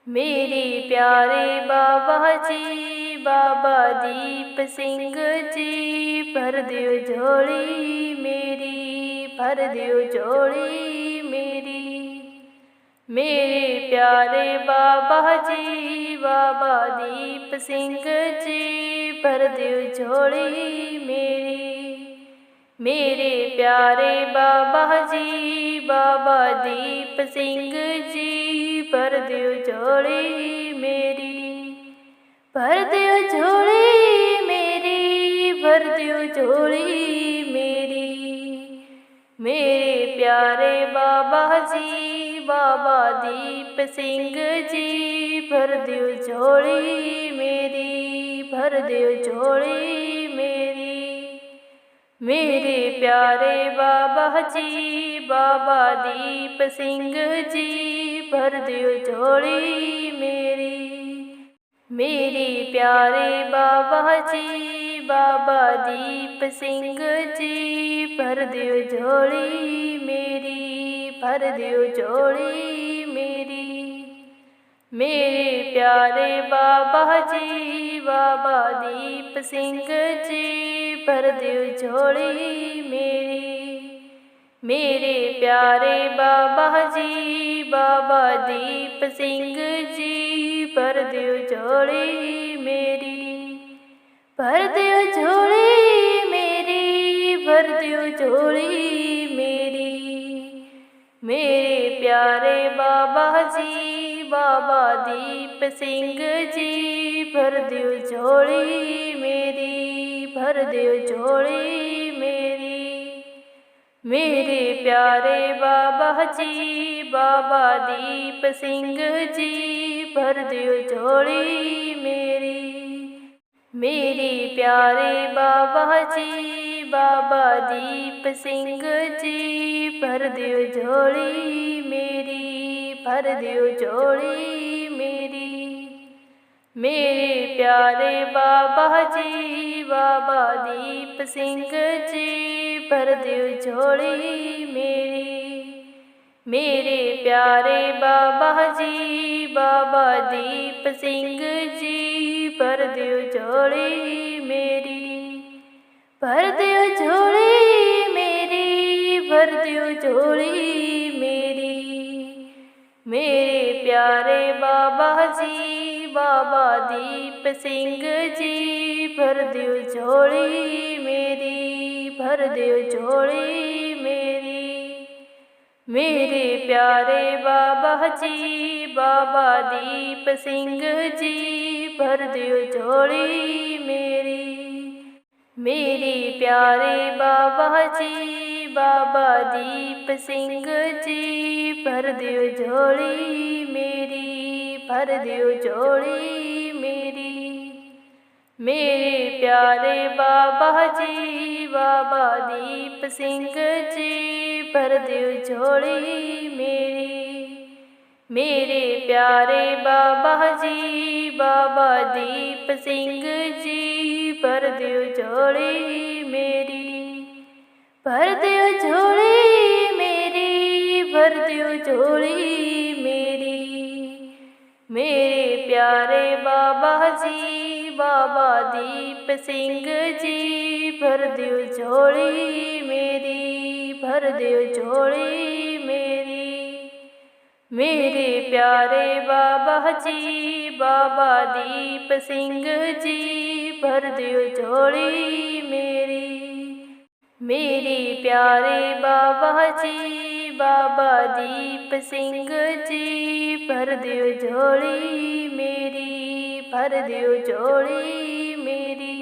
मेरे प्यारे बाबा जी, बाबा दीप सिंह जी, भर दियो झोली मेरी, भर दियो झोली मेरी। मेरे प्यारे बाबा जी, बाबा दीप सिंह जी, भर दियो झोली मेरी। मेरे प्यारे बाबा जी, बाबा दीप सिंह जी, भर दियो झोली मेरी, भर दियो झोली मेरी, भर दियो झोली मेरी। मेरे प्यारे बाबा जी, बाबा दीप सिंह जी, भर दियो झोली मेरी, भर दियो झोली मेरी। मेरे प्यारे बाबा जी, बाबा दीप सिंह जी, भर दियो झोली मेरी। मेरे प्यारे बाबा जी, बाबा दीप सिंह जी, भर दियो झोली मेरी, भर दियो झोली मेरी। मेरे प्यारे बाबा जी, बाबा दीप सिंह जी, भर दियो झोली मेरी। मेरे प्यारे बाबा जी, बाबा दीप सिंह जी, भर दियो झोली मेरी, भर दियो झोली मेरी, भर दियो झोली मेरी। मेरे प्यारे बाबा जी, बाबा दीप सिंह जी, भर दियो झोली मेरी, भर दियो झोली मेरी। मेरे प्यारे बाबा जी, बाबा दीप सिंह जी, भर दियो झोली मेरी। मेरे प्यारे बाबा जी, बाबा दीप सिंह जी, भर दियो झोली मेरी, भर दियो झोली मेरी। मेरे प्यारे बाबा जी, बाबा दीप सिंह जी, भर दियो झोली मेरी। मेरे प्यारे बाबा जी, बाबा दीप सिंह जी, भर दियो झोली मेरी, भर दियो झोली मेरी, भर दियो झोली मेरी। मेरे प्यारे बाबा जी, बाबा दीप सिंह जी, भर दियो झोली मेरी, भर दियो झोली मेरी। मेरे प्यारे बाबा जी, बाबा दीप सिंह जी, भर दियो झोली मेरी। मेरे प्यारे बाबा जी, बाबा दीप सिंह जी, भर दियो झोली मेरी, भर दियो झोली मेरी। मेरे प्यारे बाबा जी, बाबा दीप सिंह जी, भर दियो झोली मेरी। मेरे प्यारे बाबा जी, बाबा दीप सिंह जी, भर दियो झोली मेरी, भर दियो झोली मेरी, भर दियो झोली मेरी। मेरे प्यारे बाबा जी, बाबा दीप सिंह जी, भर दियो झोली मेरी, भर दियो झोली मेरी। मेरे प्यारे बाबा जी, बाबा दीप सिंह जी, भर दियो झोली मेरी। मेरे प्यारे बाबा जी, बाबा दीप सिंह जी, भर दियो झोली मेरी, भर दियो झोली मेरी।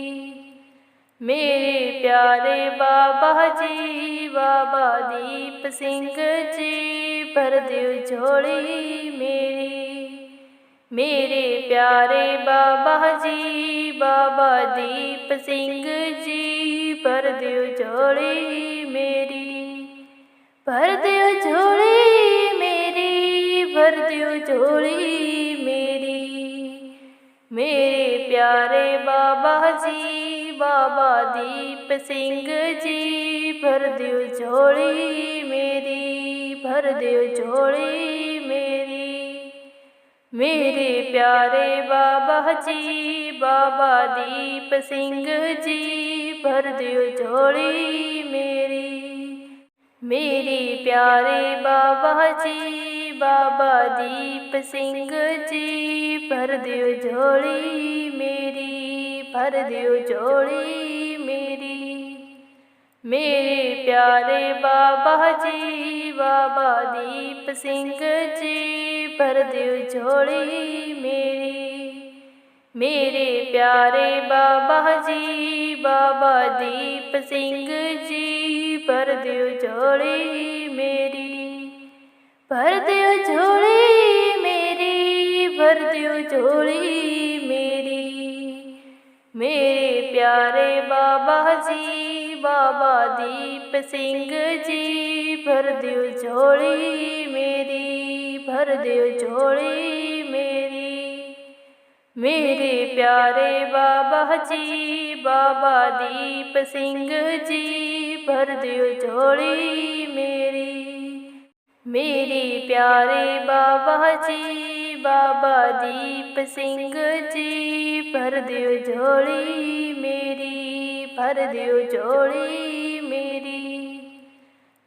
मेरे प्यारे बाबा जी, बाबा दीप सिंह जी, भर दियो झोली मेरी। मेरे प्यारे बाबा जी, बाबा दीप सिंह जी, भर दियो झोली मेरी, भर दियो झोली मेरी, भर दियो झोली मेरी। मेरे प्यारे बाबा जी, बाबा दीप सिंह जी, भर दियो झोली मेरी, भर दियो झोली मेरी। मेरे प्यारे बाबा जी बाबा दीप सिंह जी भर दियो झोली मेरी। मेरे प्यारे बाबा जी बाबा दीप सिंह जी भर दियो झोली मेरी, भर दियो झोली मेरी। मेरे प्यारे बाबा जी बाबा दीप सिंह जी भर दियो झोली मेरी। मेरे प्यारे बाबा जी बाबा दीप सिंह जी भर दियो झोली मेरी, भर दियो झोली मेरी, भर दियो झोली मेरी। मेरे प्यारे बाबा जी बाबा दीप सिंह जी भर दियो झोली मेरी, भर दियो झोली मेरी। मेरे प्यारे बाबा जी बाबा दीप सिंह जी भर दियो झोली मेरी। मेरे प्यारे बाबा जी बाबा दीप सिंह जी भर दियो झोली मेरी, भर दियो झोली मेरी।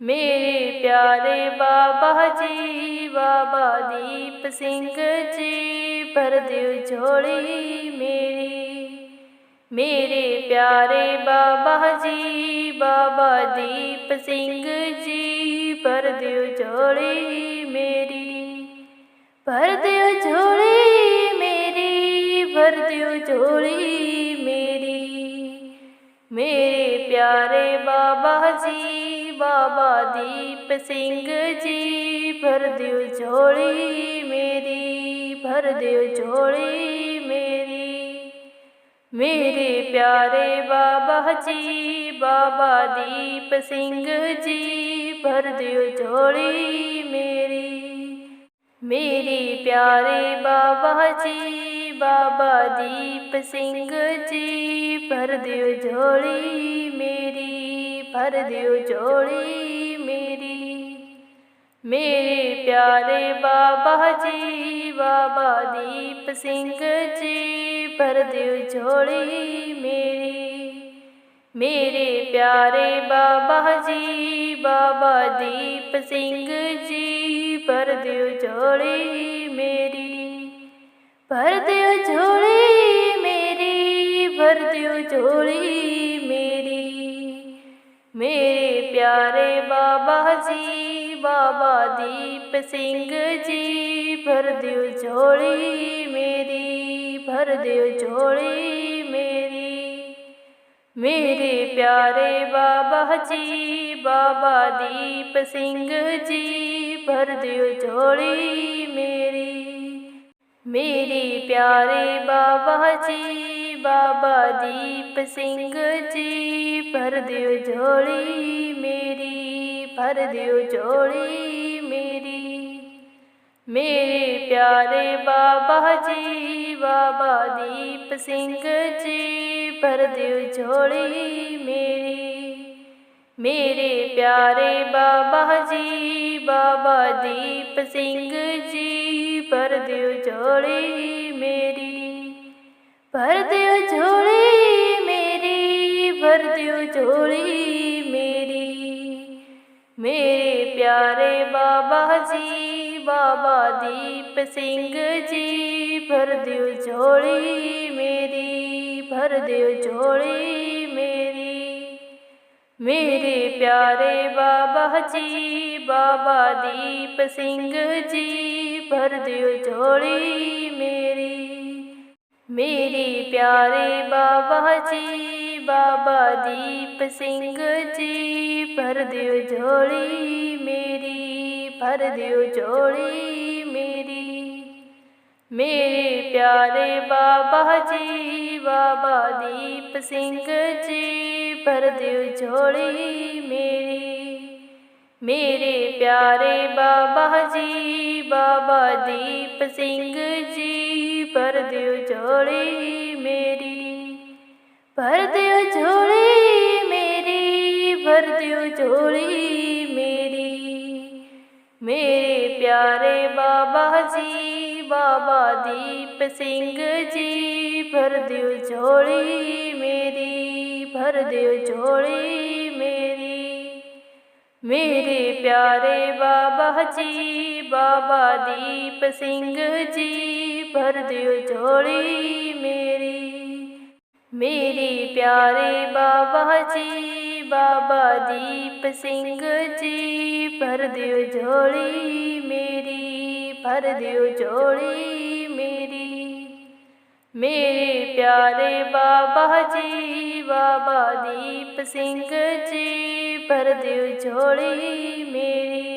मेरे प्यारे बाबा जी बाबा दीप सिंह जी भर दियो झोली मेरी। मेरे प्यारे बाबा जी बाबा दीप सिंह जी भर दियो झोली मेरी, भर दियो झोली मेरी, भर दियो झोली मेरी। मेरे प्यारे बाबा जी बाबा दीप सिंह जी भर दियो झोली मेरी, भर दियो झोली मेरी। मेरे प्यारे बाबा जी बाबा दीप सिंह जी भर दियो झोली मेरी। मेरे प्यारे बाबा जी बाबा दीप सिंह जी भर दियो झोली मेरी, भर दियो झोली मेरी। मेरे प्यारे बाबा जी बाबा दीप सिंह जी भर दियो झोली मेरी। मेरे प्यारे बाबा जी बाबा दीप सिंह जी भर दियो झोली मेरी, भर दियो झोली मेरी, भर दियो झोली मेरी। मेरे प्यारे बाबा जी बाबा दीप सिंह जी भर दियो झोली मेरी, भर दियो झोली मेरी। मेरे प्यारे बाबा जी बाबा दीप सिंह जी भर दियो झोली मेरी। मेरे प्यारे बाबा जी बाबा दीप सिंह जी भर दियो झोली मेरी, भर दियो झोली मेरी। मेरे प्यारे बाबा जी बाबा दीप सिंह जी भर दियो झोली मेरी। मेरे प्यारे बाबा जी बाबा दीप सिंह जी भर दियो झोली मेरी, भर दियो झोली मेरी, भर दियो झोली मेरी। मेरे प्यारे बाबा जी बाबा दीप सिंह जी भर दियो झोली मेरी, भर दियो झोली मेरी। मेरे प्यारे बाबा जी बाबा दीप सिंह जी भर दियो झोली मेरी। मेरे प्यारे बाबा जी बाबा दीप सिंह जी भर दियो झोली मेरी, भर दियो झोली मेरी। मेरे प्यारे बाबा जी बाबा दीप सिंह जी भर दियो झोली मेरी। मेरे प्यारे बाबा जी बाबा दीप सिंह जी भर दियो झोली मेरी, भर दियो झोली मेरी, भर दियो झोली मेरी। मेरे प्यारे बाबा जी बाबा दीप सिंह जी भर दियो झोली मेरी, भर दियो झोली मेरी। मेरे प्यारे बाबा जी बाबा दीप सिंह जी भर दियो झोली मेरी। मेरे प्यारे बाबा जी बाबा दीप सिंह जी भर दियो झोली मेरी, भर दियो झोली मेरी। मेरे प्यारे बाबा जी बाबा दीप सिंह जी भर दियो झोली मेरी।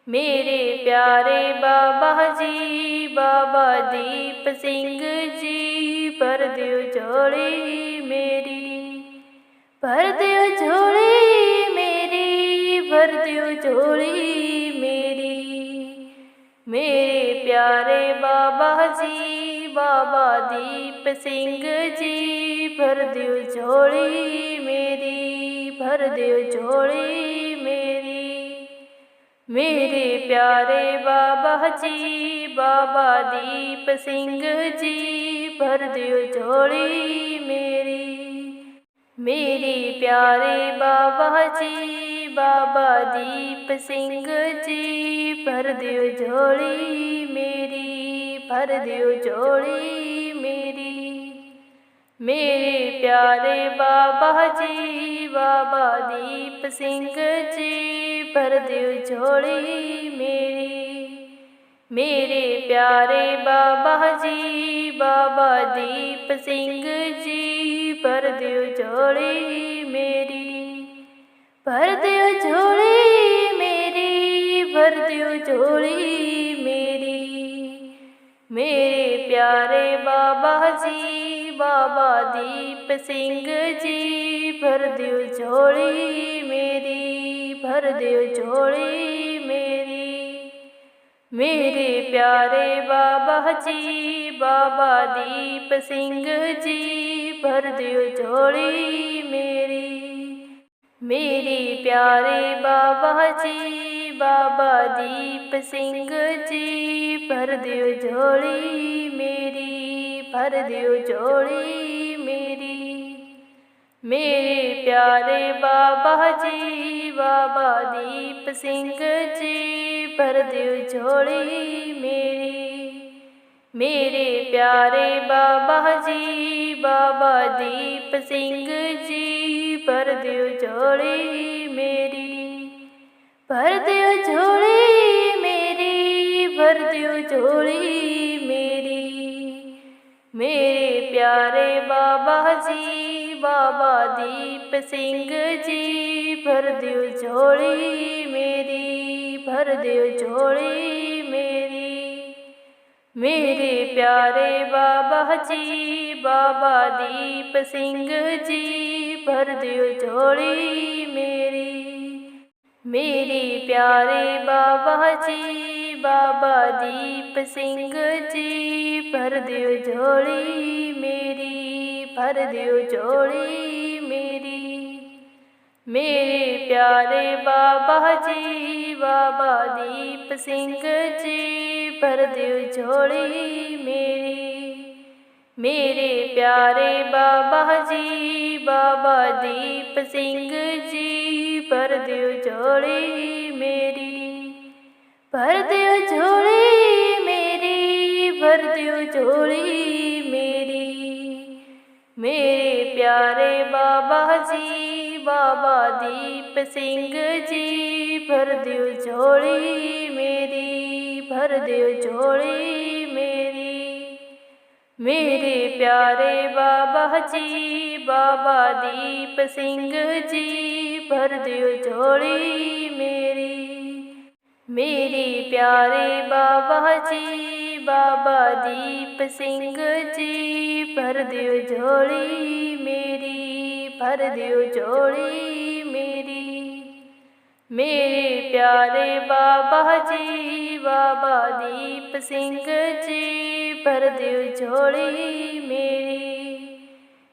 मेरे प्यारे बाबा जी बाबा दीप सिंह जी भर दियो झोली मेरी, भर दियो झोली मेरी, भर दियो झोली मेरी। मेरे प्यारे बाबा जी बाबा दीप सिंह जी भर दियो झोली मेरी, भर दियो झोली मेरी। मेरे प्यारे बाबा जी बाबा दीप सिंह जी भर दियो झोली मेरी। मेरे प्यारे बाबा जी बाबा दीप सिंह जी भर दियो झोली मेरी, भर दियो झोली मेरी। मेरे प्यारे बाबा जी बाबा दीप सिंह जी भर दियो झोली मेरी। मेरे प्यारे बाबा जी बाबा दीप सिंह जी भर दियो झोली मेरी, भर दियो झोली मेरी, भर दियो झोली मेरी। मेरे प्यारे बाबा जी बाबा दीप सिंह जी भर दियो झोली मेरी, भर दियो झोली मेरी। मेरे प्यारे बाबा जी बाबा दीप सिंह जी भर दियो झोली मेरी। मेरे प्यारे बाबा जी बाबा दीप सिंह जी भर दियो झोली मेरी, भर दियो झोली मेरी। मेरे प्यारे बाबा जी बाबा दीप सिंह जी भर दियो झोली मेरी। मेरे प्यारे बाबा जी बाबा दीप सिंह जी भर दियो झोली मेरी, भर दियो झोली मेरी, भर दियो झोली मेरी। मेरे प्यारे बाबा जी बाबा दीप सिंह जी भर दियो झोली मेरी, भर दियो झोली मेरी। मेरे प्यारे बाबा जी बाबा दीप सिंह जी भर दियो झोली मेरी। मेरे प्यारे बाबा जी बाबा दीप सिंह जी भर दियो झोली मेरी, भर दियो झोली मेरी। मेरे प्यारे बाबा जी बाबा दीप सिंह जी भर दियो झोली मेरी। मेरे प्यारे बाबा जी बाबा दीप सिंह जी भर दियो झोली मेरी, भर दियो झोली मेरी, भर दियो झोली मेरी। मेरे प्यारे बाबा जी बाबा दीप सिंह जी भर दियो झोली मेरी, भर दियो झोली मेरी। मेरे प्यारे बाबा जी बाबा दीप सिंह जी भर दियो झोली मेरी। मेरे प्यारे बाबा जी बाबा दीप सिंह जी भर दियो झोली मेरी, भर दियो झोली मेरी। मेरे प्यारे बाबा जी बाबा दीप सिंह जी भर दियो झोली मेरी।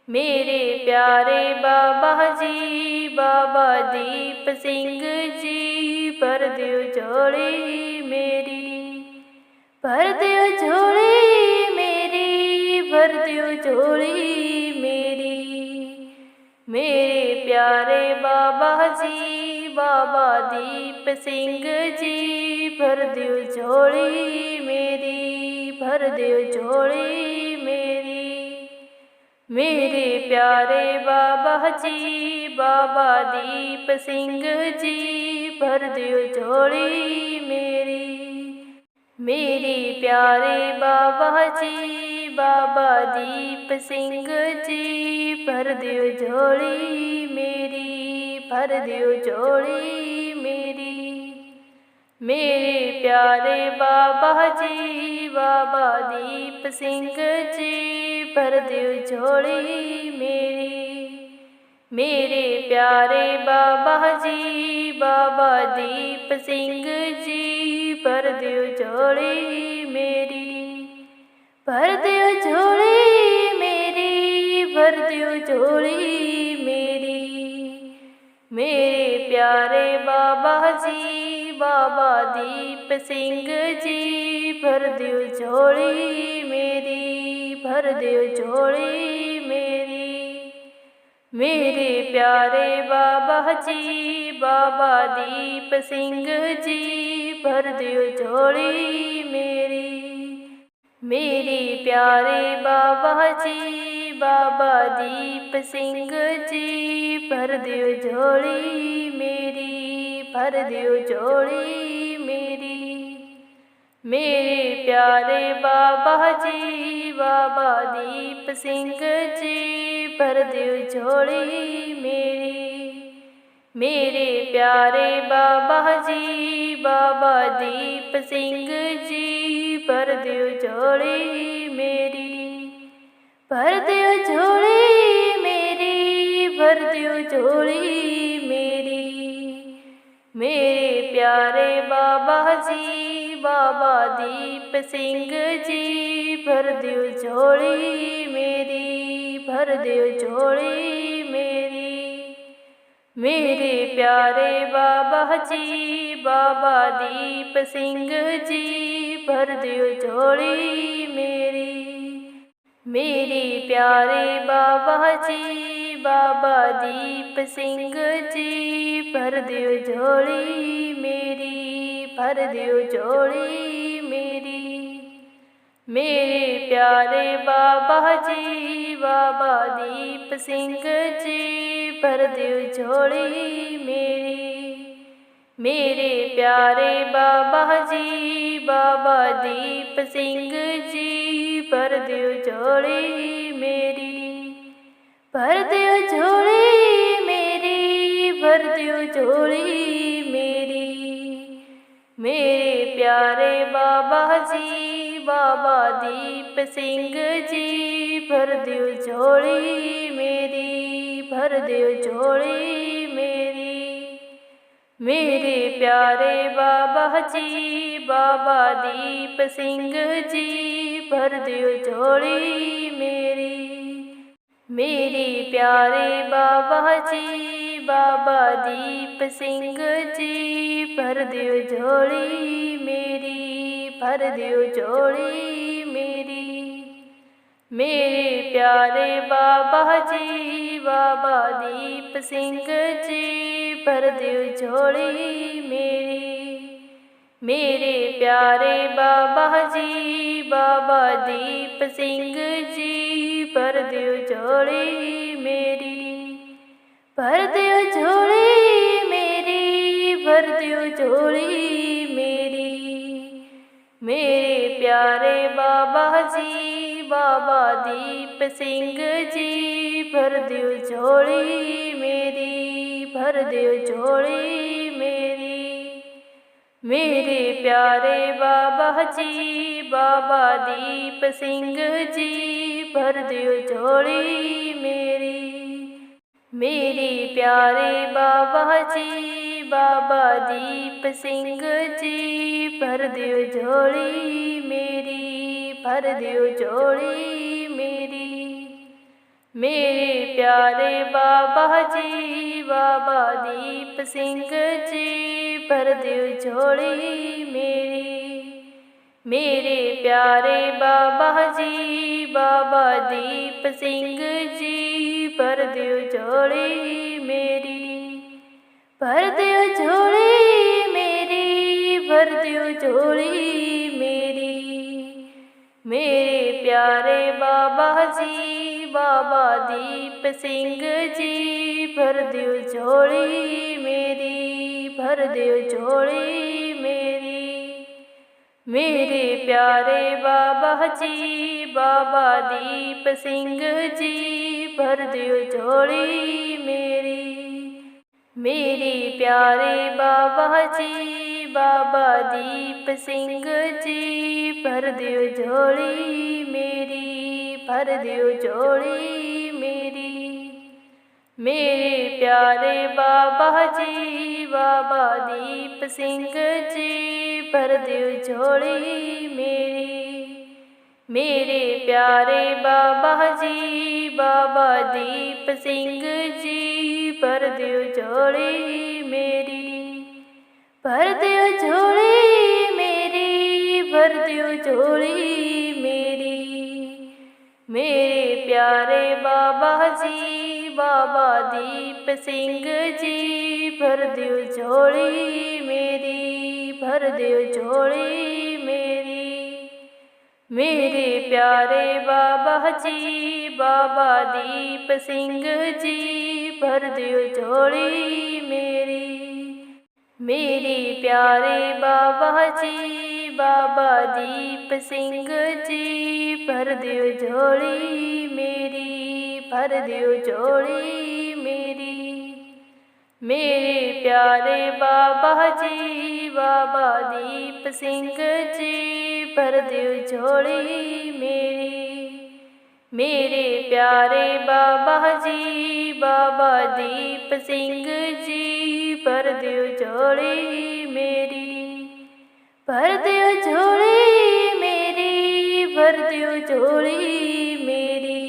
मेरे प्यारे बाबा जी बाबा दीप सिंह जी भर दियो झोली मेरी, भर दियो झोली मेरी, भर दियो झोली मेरी। मेरे प्यारे बाबा जी, बाबा दीप सिंह जी, भर दियो झोली मेरी, भर दियो झोली मेरी। मेरे प्यारे बाबा जी, बाबा दीप सिंह जी, भर दियो झोली मेरी। मेरे प्यारे बाबा जी, बाबा दीप सिंह जी, भर दियो झोली मेरी, भर दियो झोली मेरी। मेरे प्यारे बाबा जी, बाबा दीप सिंह जी, भर दियो झोली मेरी। मेरे प्यारे बाबा जी, बाबा दीप सिंह जी, भर दियो झोली मेरी। भर दियो झोली मेरी, भर दियो झोली मेरी। मेरे प्यारे बाबा जी, बाबा दीप सिंह जी, भर दियो झोली मेरी, भर दियो झोली मेरी। मेरे प्यारे बाबा जी, बाबा दीप सिंह जी, भर दियो झोली मेरी। मेरे प्यारे बाबा जी, बाबा दीप सिंह जी, भर दियो झोली मेरी, भर दियो झोली मेरी। मेरे प्यारे बाबा जी, बाबा दीप सिंह जी, भर दियो झोली मेरी। मेरे प्यारे बाबा जी, बाबा दीप सिंह जी, भर दियो झोली मेरी। भर दियो झोली मेरी, भर दियो झोली मेरी। मेरे प्यारे बाबा जी, बाबा दीप सिंह जी, भर दियो झोली मेरी, भर दियो झोली मेरी। मेरे प्यारे बाबा जी, बाबा दीप सिंह जी, भर दियो झोली मेरी। मेरे प्यारे बाबा जी, बाबा दीप सिंह जी, भर दियो झोली मेरी, भर दियो झोली मेरी। मेरे प्यारे बाबा जी, बाबा दीप सिंह जी, भर दियो झोली मेरी। मेरे प्यारे बाबा जी, बाबा दीप सिंह जी, भर दियो झोली मेरी। भर दियो झोली मेरी, भर दियो झोली मेरी। मेरे प्यारे बाबा जी, बाबा दीप सिंह जी, भर दियो झोली मेरी, भर दियो झोली मेरी। मेरे प्यारे बाबा जी, बाबा दीप सिंह जी, भर दियो झोली मेरी। मेरे प्यारे बाबा जी, बाबा दीप सिंह जी, भर दियो झोली मेरी, भर दियो झोली मेरी। मेरे प्यारे बाबा जी, बाबा दीप सिंह जी, भर दियो झोली मेरी। मेरे प्यारे बाबा जी, बाबा दीप सिंह जी, भर दियो झोली मेरी। भर दियो झोली मेरी, भर दियो झोली मेरी। मेरे प्यारे बाबा जी, बाबा दीप सिंह जी, भर दियो झोली मेरी, भर दियो झोली मेरी। मेरे प्यारे बाबा जी, बाबा दीप सिंह जी, भर दियो झोली मेरी। मेरे प्यारे बाबा जी, बाबा दीप सिंह जी, भर दियो झोली मेरी, भर दियो झोली मेरी। मेरे प्यारे बाबा जी, बाबा दीप सिंह जी, भर दियो झोली मेरी। मेरे प्यारे बाबा जी बाबा दीप सिंह जी भर दियो झोली मेरी, भर दियो झोली मेरी, भर दियो झोली मेरी। मेरे प्यारे बाबा जी बाबा दीप सिंह जी भर दियो झोली मेरी, भर दियो झोली मेरी। मेरे प्यारे बाबा जी बाबा दीप सिंह जी भर दियो झोली मेरी, मेरे प्यारे बाबा जी बाबा दीप सिंह जी भर दियो झोली मेरी, भर दियो झोली मेरी। मेरे प्यारे बाबा जी बाबा दीप सिंह जी भर दियो झोली मेरी, मेरे प्यारे बाबा जी बाबा दीप सिंह जी भर दियो झोली मेरी, भर दियो झोली मेरी, भर दियो झोली मेरी। मेरे प्यारे बाबा जी बाबा दीप सिंह जी भर दियो झोली मेरी, भर दियो झोली मेरी। मेरे प्यारे बाबा जी बाबा दीप सिंह जी भर दियो झोली मेरी, मेरे प्यारे बाबा जी बाबा दीप सिंह जी भर दियो झोली मेरी, भर दियो झोली मेरी। मेरे प्यारे बाबा जी बाबा दीप सिंह जी भर दियो झोली मेरी, मेरे प्यारे बाबा जी बाबा दीप सिंह जी भर दियो झोली मेरी, भर दियो झोली मेरी, भर दियो झोली मेरी।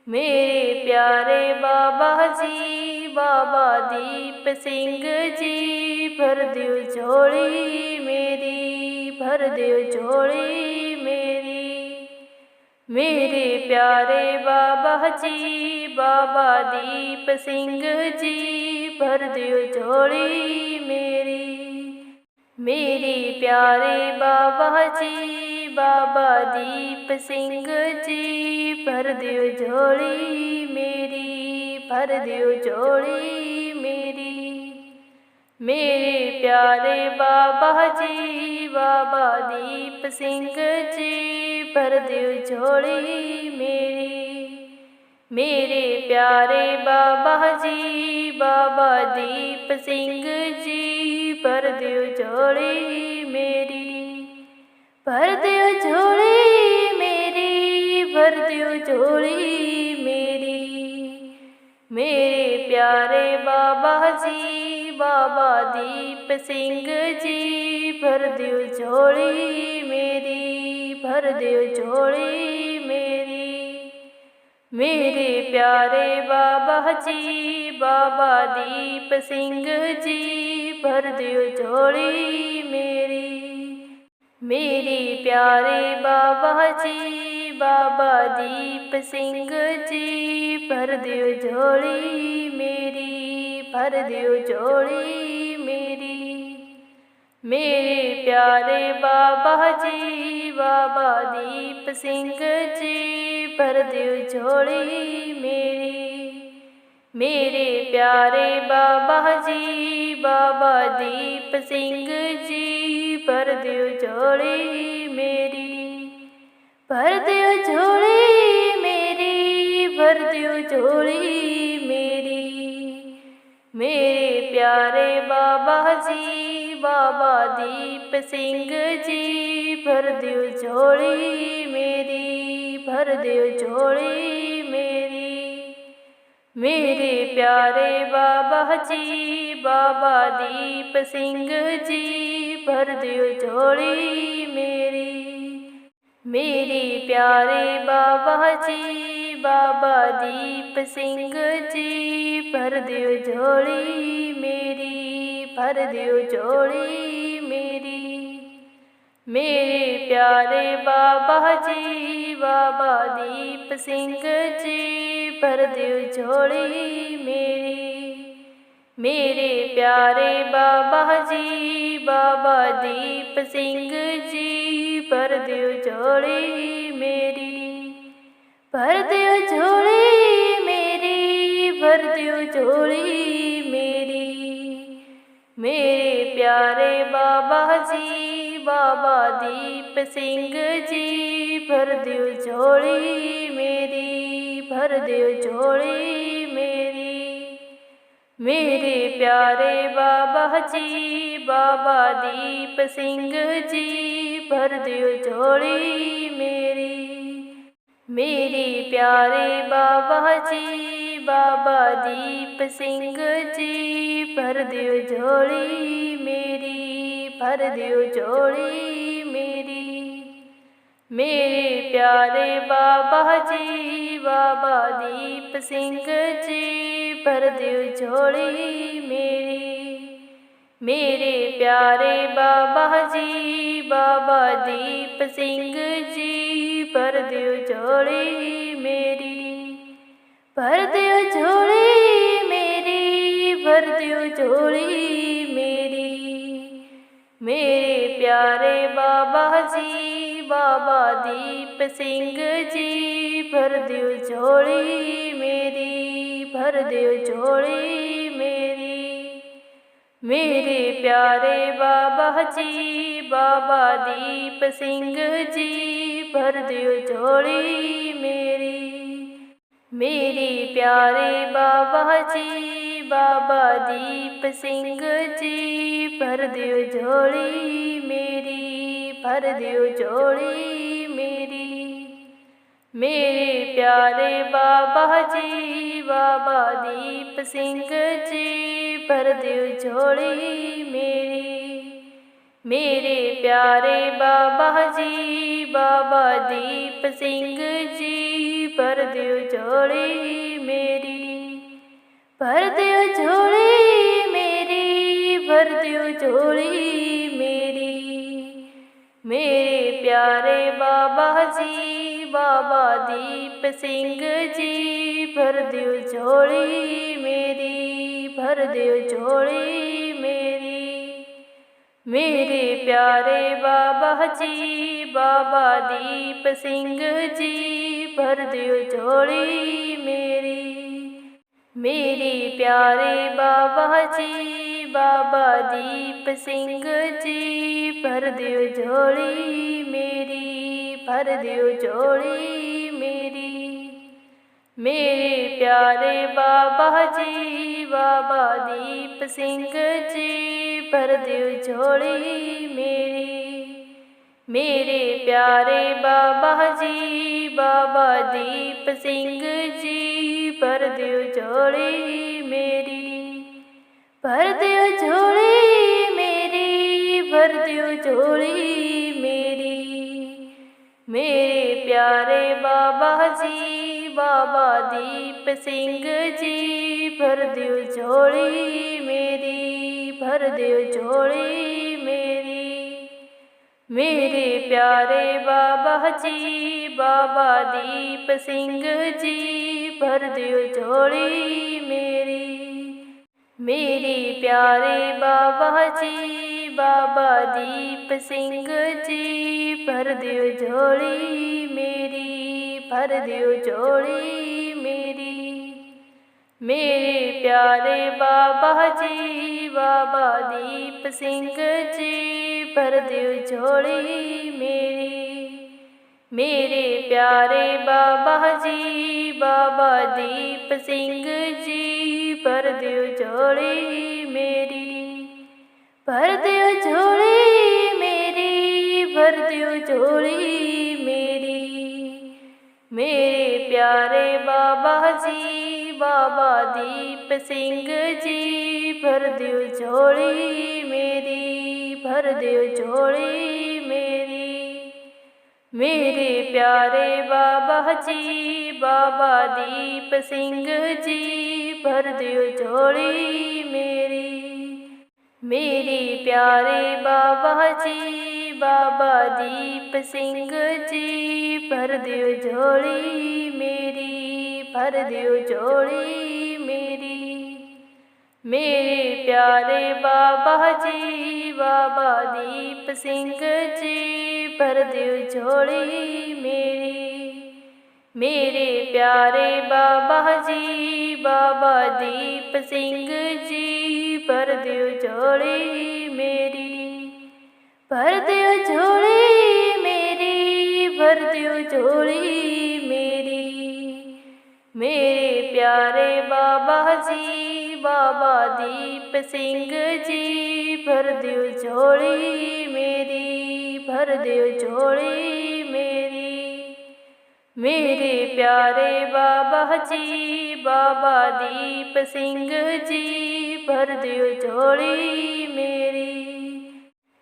मेरे प्यारे बाबा जी बाबा दीप सिंह जी भर दियो झोली मेरी, भर दियो झोली मेरी। मेरे प्यारे बाबा जी बाबा दीप सिंह जी भर दियो झोली मेरी, मेरे प्यारे बाबा जी बाबा दीप सिंह जी भर दियो झोली मेरी, भर दियो झोली मेरी। मेरे प्यारे बाबा जी बाबा दीप सिंह जी भर दियो झोली मेरी, मेरे प्यारे बाबा जी बाबा दीप सिंह जी भर दियो झोली मेरी, भर दियो झोली मेरी, भर दियो झोली मेरी। मेरे प्यारे बाबा जी बाबा दीप सिंह जी भर दियो झोली मेरी, भर दियो झोली मेरी। मेरे प्यारे बाबा जी बाबा दीप सिंह जी भर दियो झोली मेरी, मेरे प्यारे बाबा जी बाबा दीप सिंह जी भर दियो झोली मेरी, भर दियो झोली मेरी। मेरे प्यारे बाबा जी बाबा दीप सिंह जी भर दियो झोली मेरी, मेरे प्यारे बाबा जी बाबा दीप सिंह जी भर दियो झोली मेरी, भर दियो झोली मेरी, भर दियो झोली मेरी। मेरे प्यारे बाबा जी बाबा दीप सिंह जी भर दियो झोली मेरी, भर दियो झोली मेरी। मेरे प्यारे बाबा जी बाबा दीप सिंह जी भर दियो झोली मेरी, मेरे प्यारे बाबा जी बाबा दीप सिंह जी भर दियो झोली मेरी, भर दियो झोली मेरी। मेरे प्यारे बाबा जी बाबा दीप सिंह जी भर दियो झोली मेरी। मेरे प्यारे बाबा जी बाबा दीप सिंह जी भर दियो झोली मेरी। भर दियो झोली मेरी, भर दियो झोली मेरी। मेरे प्यारे बाबा जी बाबा दीप सिंह जी भर दियो झोली मेरी, भर दियो झोली मेरी। मेरे प्यारे बाबा जी बाबा दीप सिंह जी भर दियो झोली मेरी। मेरे प्यारे बाबा जी बाबा दीप सिंह जी भर दियो झोली मेरी, भर दियो झोली मेरी। मेरे प्यारे बाबा जी बाबा दीप सिंह जी भर दियो झोली मेरी। मेरे प्यारे बाबा जी बाबा दीप सिंह जी भर दियो झोली मेरी। भर दियो झोली मेरी, भर दियो झोली मेरी। मेरे प्यारे बाबा जी बाबा दीप सिंह जी भर दियो झोली मेरी, भर दियो झोली मेरी। मेरे प्यारे बाबा जी बाबा दीप सिंह जी भर दियो झोली मेरी। मेरे प्यारे बाबा जी बाबा दीप सिंह जी भर दियो झोली मेरी, भर दियो झोली मेरी। मेरे प्यारे बाबा जी बाबा दीप सिंह जी भर दियो झोली मेरी। मेरे प्यारे बाबा जी बाबा दीप सिंह जी भर दियो झोली मेरी। भर दियो झोली मेरी, भर दियो झोली मेरी। मेरे प्यारे बाबा जी बाबा दीप सिंह जी भर दियो झोली मेरी, भर दियो झोली मेरी। मेरे प्यारे बाबा जी बाबा दीप सिंह जी भर दियो झोली मेरी। मेरे प्यारे बाबा जी बाबा दीप सिंह जी भर दियो झोली मेरी, भर दियो झोली मेरी। मेरे प्यारे बाबा जी बाबा दीप सिंह जी भर दियो झोली मेरी। मेरे प्यारे बाबा जी बाबा दीप सिंह जी भर दियो झोली मेरी। भर दियो झोली मेरी, भर दियो झोली मेरी। मेरे प्यारे बाबा जी बाबा दीप सिंह जी भर दियो झोली मेरी, भर दियो झोली मेरी। मेरे प्यारे बाबा जी बाबा दीप सिंह जी भर दियो झोली मेरी। मेरे प्यारे बाबा जी बाबा दीप सिंह जी भर दियो झोली मेरी, भर दियो झोली मेरी। मेरे प्यारे बाबा जी बाबा दीप सिंह जी भर दियो झोली मेरी। मेरे प्यारे बाबा जी बाबा दीप सिंह जी भर दियो झोली मेरी। भर दियो झोली मेरी, भर दियो झोली मेरी। मेरे प्यारे बाबा जी बाबा दीप सिंह जी भर दियो झोली मेरी, भर दियो झोली मेरी। मेरे प्यारे बाबा जी बाबा दीप सिंह जी भर दियो झोली मेरी। मेरे प्यारे बाबा जी बाबा दीप सिंह जी भर दियो झोली मेरी, भर दियो झोली मेरी। मेरे प्यारे बाबा जी बाबा दीप सिंह जी भर दियो झोली मेरी। मेरे प्यारे बाबा जी बाबा दीप सिंह जी भर दियो झोली मेरी, भर दियो झोली मेरी, भर दियो झोली मेरी। मेरे प्यारे बाबा जी बाबा दीप सिंह जी भर दियो झोली मेरी, भर दियो झोली मेरी। मेरे प्यारे बाबा जी बाबा दीप सिंह जी भर दियो झोली मेरी।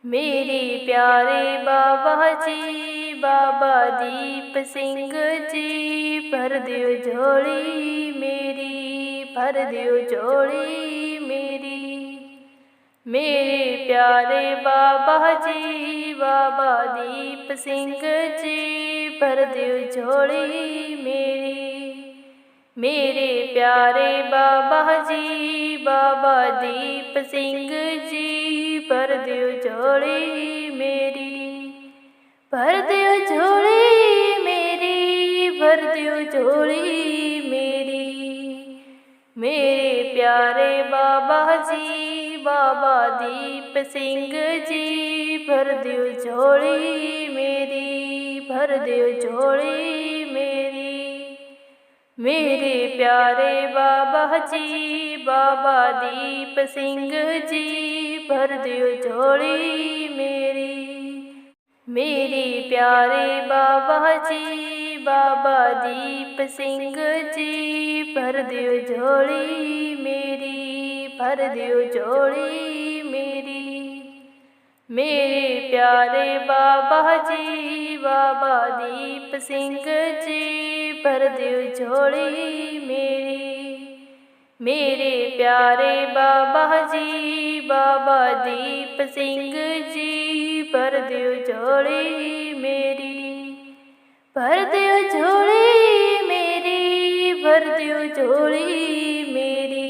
मेरे प्यारे बाबा जी बाबा दीप सिंह जी भर दियो झोली मेरी, भर दियो झोली मेरी। मेरे प्यारे बाबा जी बाबा दीप सिंह जी भर दियो झोली मेरी। मेरे प्यारे बाबा जी बाबा दीप सिंह जी भर दियो झोली मेरी, भर दियो झोली मेरी, भर दियो झोली मेरी। मेरे प्यारे बाबा जी बाबा दीप सिंह जी भर दियो झोली मेरी, भर दियो झोली मेरी। मेरे प्यारे बाबा जी बाबा दीप सिंह जी भर दियो झोली मेरी। मेरे प्यारे बाबा जी बाबा दीप सिंह जी भर दियो झोली मेरी, भर दियो झोली मेरी। मेरे प्यारे बाबा जी बाबा दीप सिंह जी भर दियो झोली मेरी। मेरे प्यारे बाबा जी बाबा दीप सिंह जी भर दियो झोली मेरी, भर दियो झोली मेरी, भर दियो झोली मेरी।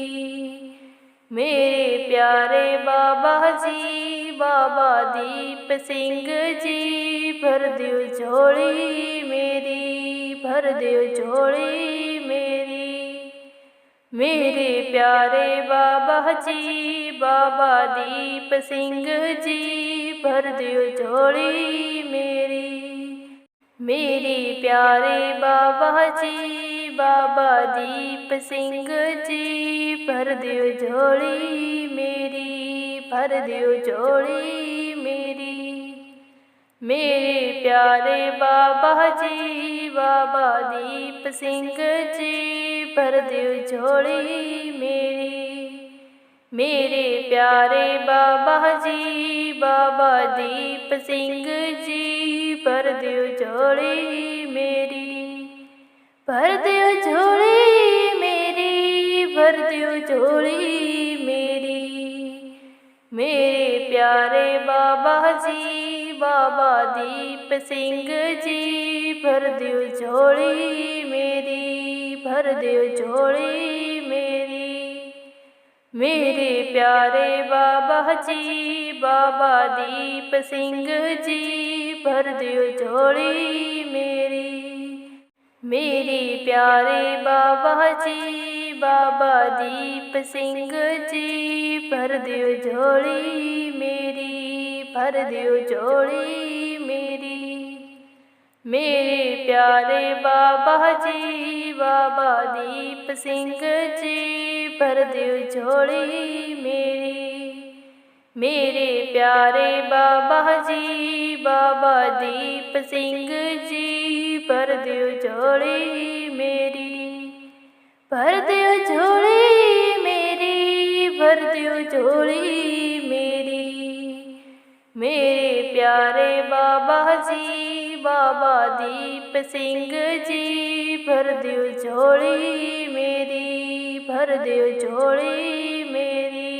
मेरे प्यारे बाबा जी बाबा दीप सिंह जी भर दियो झोली मेरी, भर दियो झोली मेरी। मेरे प्यारे बाबा जी बाबा दीप सिंह जी भर दियो झोली मेरी। मेरे प्यारे बाबा जी बाबा दीप सिंह जी भर दियो झोली मेरी, भर दियो झोली मेरी। मेरे प्यारे बाबा जी बाबा दीप सिंह जी भर दियो झोली मेरी। मेरे प्यारे बाबा जी बाबा दीप सिंह जी भर दियो झोली मेरी, भर दियो झोली मेरी, भर दियो झोली मेरी। मेरे प्यारे बाबा जी बाबा दीप सिंह जी भर दियो झोली मेरी, भर दियो झोली मेरी। मेरे प्यारे बाबा जी बाबा दीप सिंह जी भर दियो झोली मेरी। मेरे प्यारे बाबा जी बाबा दीप सिंह जी भर दियो झोली मेरी, भर दियो झोली मेरी। मेरे प्यारे बाबा जी बाबा दीप सिंह जी भर दियो झोली मेरी। मेरे प्यारे बाबा जी बाबा दीप सिंह जी भर दियो झोली मेरी, भर दियो झोली मेरी, भर दियो झोली मेरी। मेरे प्यारे बाबा जी बाबा दीप सिंह जी भर दियो झोली मेरी, भर दियो झोली मेरी।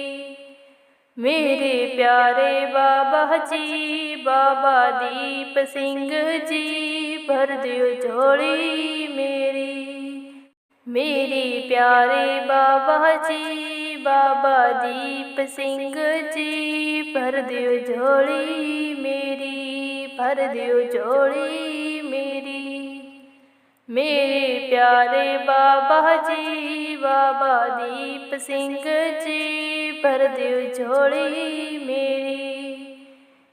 मेरे प्यारे बाबा जी बाबा दीप सिंह जी भर दियो झोली मेरी। मेरे प्यारे बाबा जी बाबा दीप सिंह जी भर दियो झोली मेरी, भर दियो झोली मेरी। मेरे प्यारे बाबा जी बाबा दीप सिंह जी भर दियो झोली मेरी।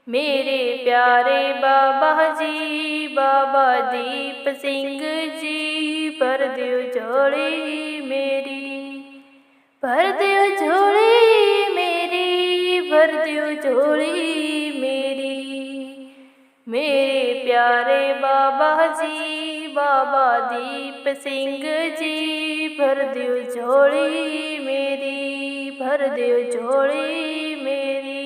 मेरे प्यारे बाबा जी बाबा दीप सिंह जी भर दियो झोली मेरी, भर दियो झोली मेरी, भर दियो झोली मेरी। मेरे प्यारे बाबा जी बाबा दीप सिंह जी भर दियो झोली मेरी, भर दियो झोली मेरी।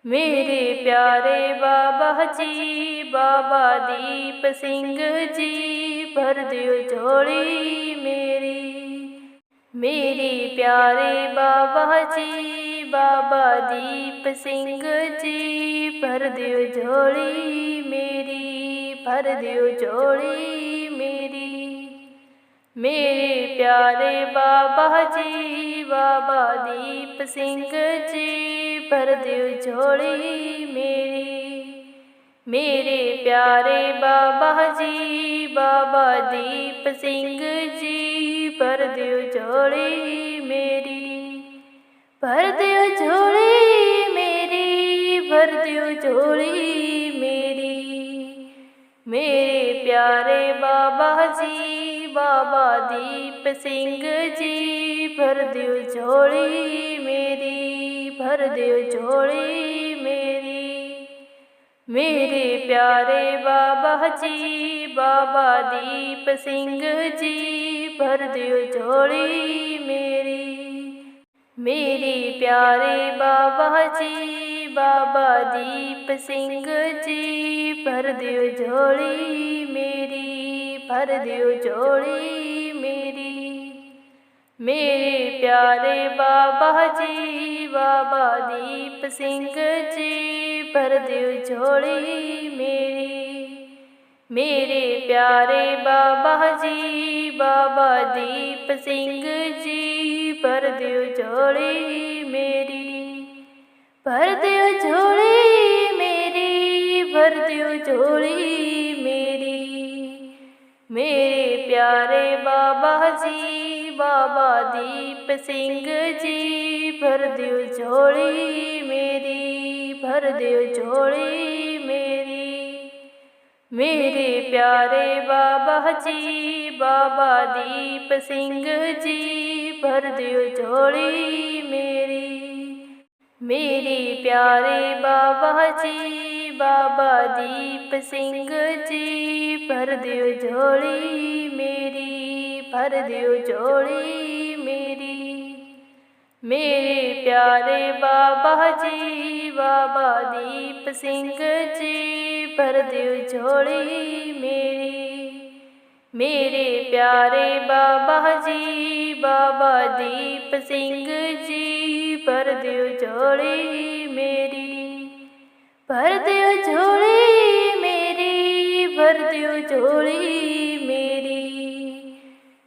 मेरे प्यारे बाबा जी बाबा दीप सिंह जी भर दियो झोली मेरी। मेरे प्यारे बाबा जी बाबा दीप सिंह जी भर दियो झोली मेरी, भर दियो झोली मेरी। मेरे प्यारे बाबा जी बाबा दीप सिंह जी भर दियो झोली मेरी। मेरे प्यारे बाबा जी बाबा दीप सिंह जी भर दियो झोली मेरी, भर दियो झोली मेरी, भर दियो झोली मेरी। मेरे प्यारे बाबा जी बाबा दीप सिंह जी भर दियो झोली मेरी, भर दियो झोली मेरी। मेरे प्यारे बाबा जी बाबा दीप सिंह जी भर दियो झोली मेरी। मेरे प्यारे बाबा जी बाबा दीप सिंह जी भर दियो झोली मेरी, भर दियो झोली मेरी। मेरे प्यारे बाबा जी बाबा दीप सिंह जी भर दियो झोली मेरी। मेरे प्यारे बाबा जी बाबा दीप सिंह जी भर दियो झोली मेरी, भर दियो झोली मेरी, भर दियो झोली मेरी। मेरे प्यारे बाबा जी बाबा दीप सिंह जी भर दियो झोली मेरी, भर दियो झोली मेरी। मेरे प्यारे बाबा जी बाबा दीप सिंह जी भर दियो झोली मेरी। मेरे प्यारे बाबा जी बाबा दीप सिंह जी भर दियो झोली मेरी, भर दियो झोली मेरी। मेरे प्यारे बाबा जी बाबा दीप सिंह जी भर दियो झोली मेरी। मेरे प्यारे बाबा जी बाबा दीप सिंह जी भर दियो झोली मेरी, भर दियो झोली मेरी, भर दियो झोली मेरी।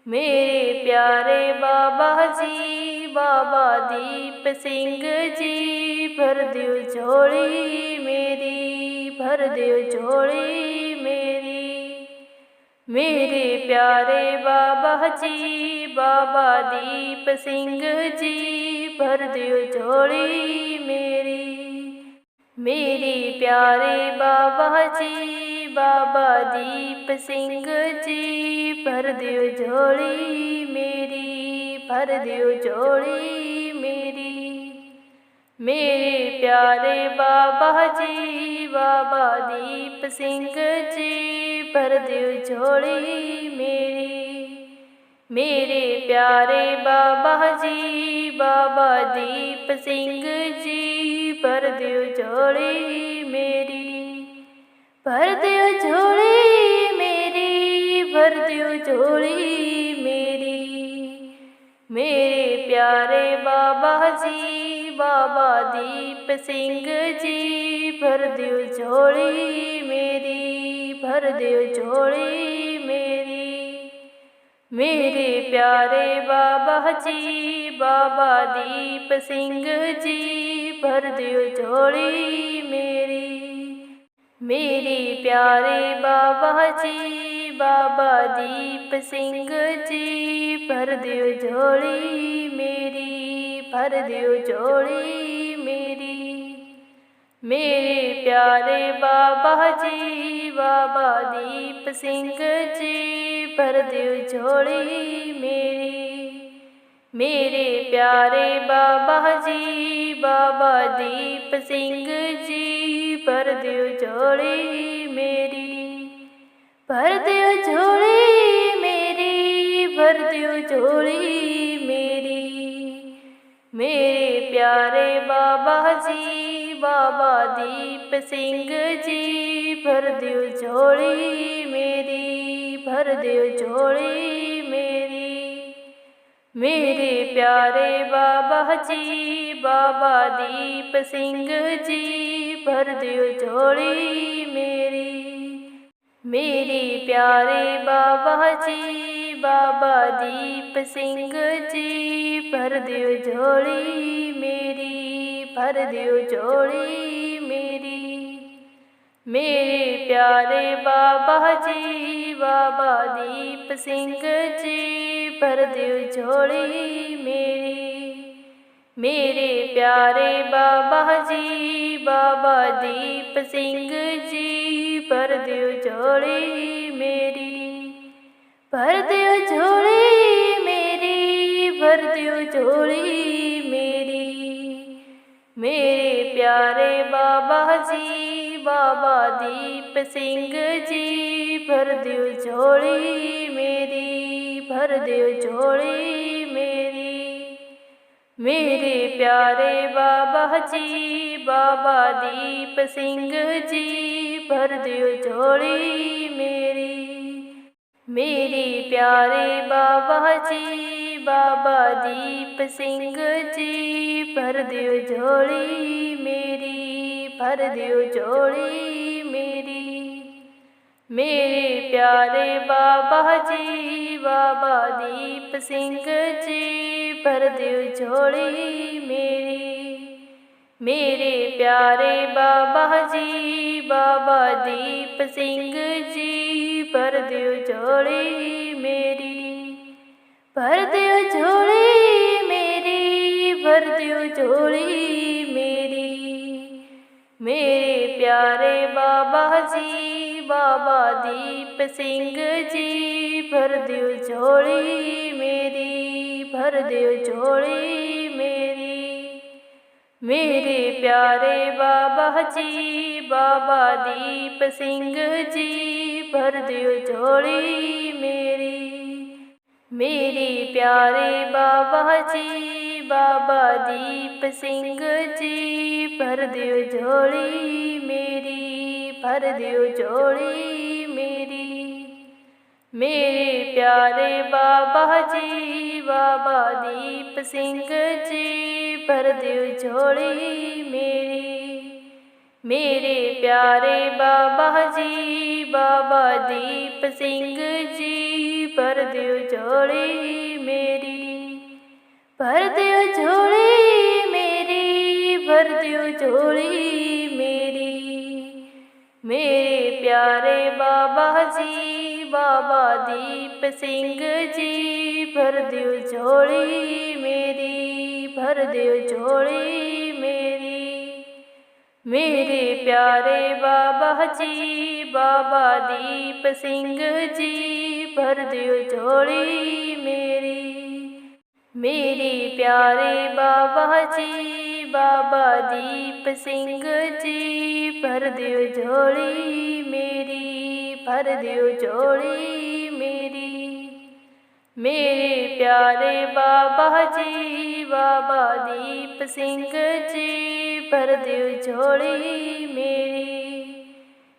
मेरे प्यारे बाबा जी बाबा दीप सिंह जी भर दियो झोली मेरी, भर दियो झोली मेरी। मेरे प्यारे बाबा जी बाबा दीप सिंह जी भर दियो झोली मेरी। मेरे प्यारे बाबा जी बाबा दीप सिंह जी भर दियो झोली मेरी, भर दियो झोली मेरी। मेरे प्यारे बाबा जी बाबा दीप सिंह जी भर दियो झोली मेरी। मेरे प्यारे बाबा जी बाबा दीप सिंह जी भर दियो झोली मेरी, भर दियो झोली मेरी, भर दियो झोली मेरी। मेरे प्यारे बाबा जी बाबा दीप सिंह जी भर दियो झोली मेरी, भर दियो झोली मेरी। मेरे प्यारे बाबा जी बाबा दीप सिंह जी भर दियो झोली मेरी। मेरे प्यारे बाबा जी बाबा दीप सिंह जी भर दियो झोली मेरी, भर दियो झोली मेरी। मेरे प्यारे बाबा जी बाबा दीप सिंह जी भर दियो झोली मेरी। मेरे प्यारे बाबा जी बाबा दीप सिंह जी भर दियो झोली मेरी, भर दियो झोली मेरी, भर दियो झोली मेरी। मेरे प्यारे बाबा जी बाबा दीप सिंह जी भर दियो झोली मेरी, भर दियो झोली मेरी। मेरे प्यारे बाबा जी बाबा दीप सिंह जी भर दियो झोली मेरी। मेरे प्यारे बाबा जी बाबा दीप सिंह जी भर दियो झोली मेरी, भर दियो झोली मेरी। मेरे प्यारे बाबा जी बाबा दीप सिंह जी भर दियो झोली मेरी। मेरे प्यारे बाबा जी बाबा दीप सिंह जी भर दियो झोली मेरी, भर दियो झोली मेरी, भर दियो झोली मेरी। मेरे प्यारे बाबा जी बाबा दीप सिंह जी भर दियो झोली मेरी, भर दियो झोली मेरी। मेरे प्यारे बाबा जी बाबा दीप सिंह जी भर दियो झोली मेरी। मेरे प्यारे बाबा जी बाबा दीप सिंह जी भर दियो झोली मेरी, भर दियो झोली मेरी। मेरे प्यारे बाबा जी बाबा दीप सिंह जी भर दियो झोली मेरी। मेरे प्यारे बाबा जी बाबा दीप सिंह जी भर दियो झोली मेरी, भर दियो झोली मेरी, भर दियो झोली मेरी। मेरे प्यारे बाबा जी बाबा दीप सिंह जी भर दियो झोली मेरी, भर दियो झोली मेरी। मेरे प्यारे बाबा जी बाबा दीप सिंह जी भर दियो झोली मेरी। मेरे प्यारे बाबा जी बाबा दीप सिंह जी भर दियो झोली मेरी, भर दियो झोली मेरी। मेरे प्यारे बाबा जी बाबा दीप सिंह जी भर दियो झोली मेरी। मेरे प्यारे बाबा जी बाबा दीप सिंह जी भर दियो झोली मेरी, भर दियो झोली मेरी, भर दियो झोली मेरी। मेरे प्यारे बाबा जी बाबा दीप सिंह जी भर दियो झोली मेरी, भर दियो झोली मेरी। मेरे प्यारे बाबा जी बाबा दीप सिंह जी भर दियो झोली मेरी। मेरे प्यारे बाबा जी बाबा दीप सिंह जी भर दियो झोली मेरी, भर दियो झोली मेरी। मेरे प्यारे बाबा जी बाबा दीप सिंह जी भर दियो झोली मेरी।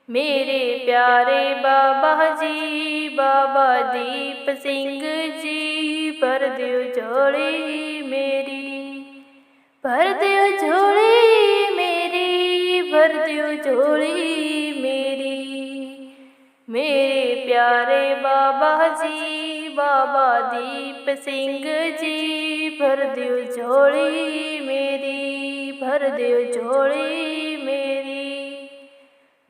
मेरे प्यारे बाबा जी बाबा दीप सिंह जी भर दियो झोली मेरी, भर दियो झोली मेरी, भर दियो झोली मेरी। मेरे प्यारे बाबा जी, बाबा दीप सिंह जी, भर दियो झोली मेरी, भर दियो झोली मेरी।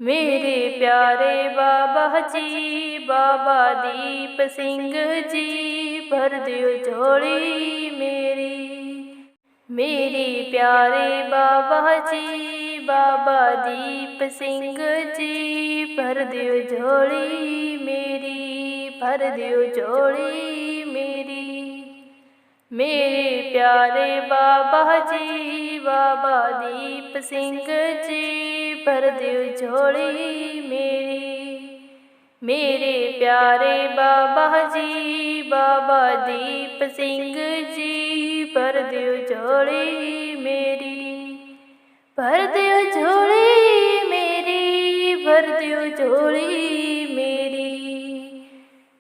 मेरे प्यारे बाबा जी, बाबा दीप सिंह जी, भर दियो झोली मेरी। मेरे प्यारे बाबा जी, बाबा दीप सिंह जी, भर दियो झोली मेरी, भर दियो झोली मेरी। मेरे प्यारे बाबा जी, बाबा दीप सिंह जी, भर दियो झोली मेरी। मेरे प्यारे बाबा जी, बाबा दीप सिंह जी, भर दियो झोली मेरी। भर दियो झोली मेरी, भर दियो झोली मेरी।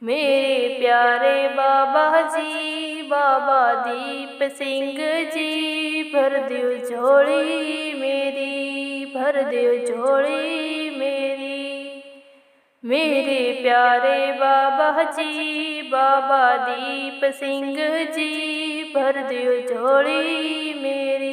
मेरे प्यारे बाबा जी, बाबा दीप सिंह जी, भर दियो झोली मेरी, भर दियो झोली मेरी। मेरे प्यारे बाबा जी, बाबा दीप सिंह जी, भर दियो झोली मेरी।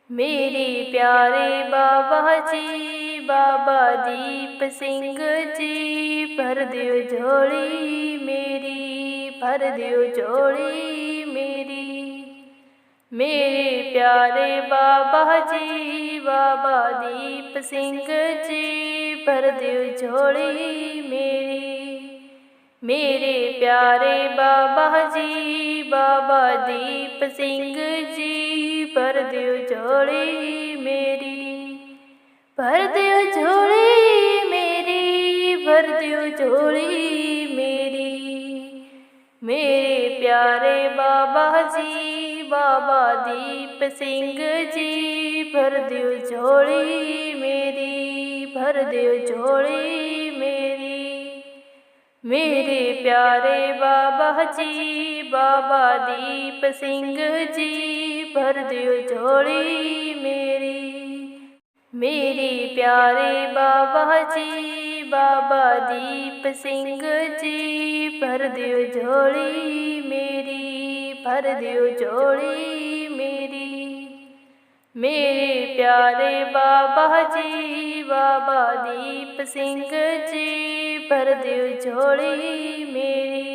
मेरे प्यारे बाबा जी, बाबा दीप सिंह जी, भर दियो झोली मेरी, भर दियो झोली मेरी। मेरे प्यारे बाबा जी, बाबा दीप सिंह जी, भर दियो झोली मेरी। मेरे प्यारे बाबा जी, बाबा दीप सिंह जी, भर दियो झोली मेरी। भर दियो झोली मेरी, भर दियो झोली मेरी। मेरे प्यारे बाबा जी, बाबा दीप सिंह जी, भर दियो झोली मेरी, भर दियो झोली मेरी। मेरे प्यारे बाबा जी, बाबा दीप सिंह जी, भर दियो झोली मेरी। मेरे प्यारे बाबा जी, बाबा दीप सिंह जी, भर दियो झोली मेरी, भर दियो झोली मेरी। मेरे प्यारे बाबा जी, बाबा दीप सिंह जी, भर दियो झोली मेरी।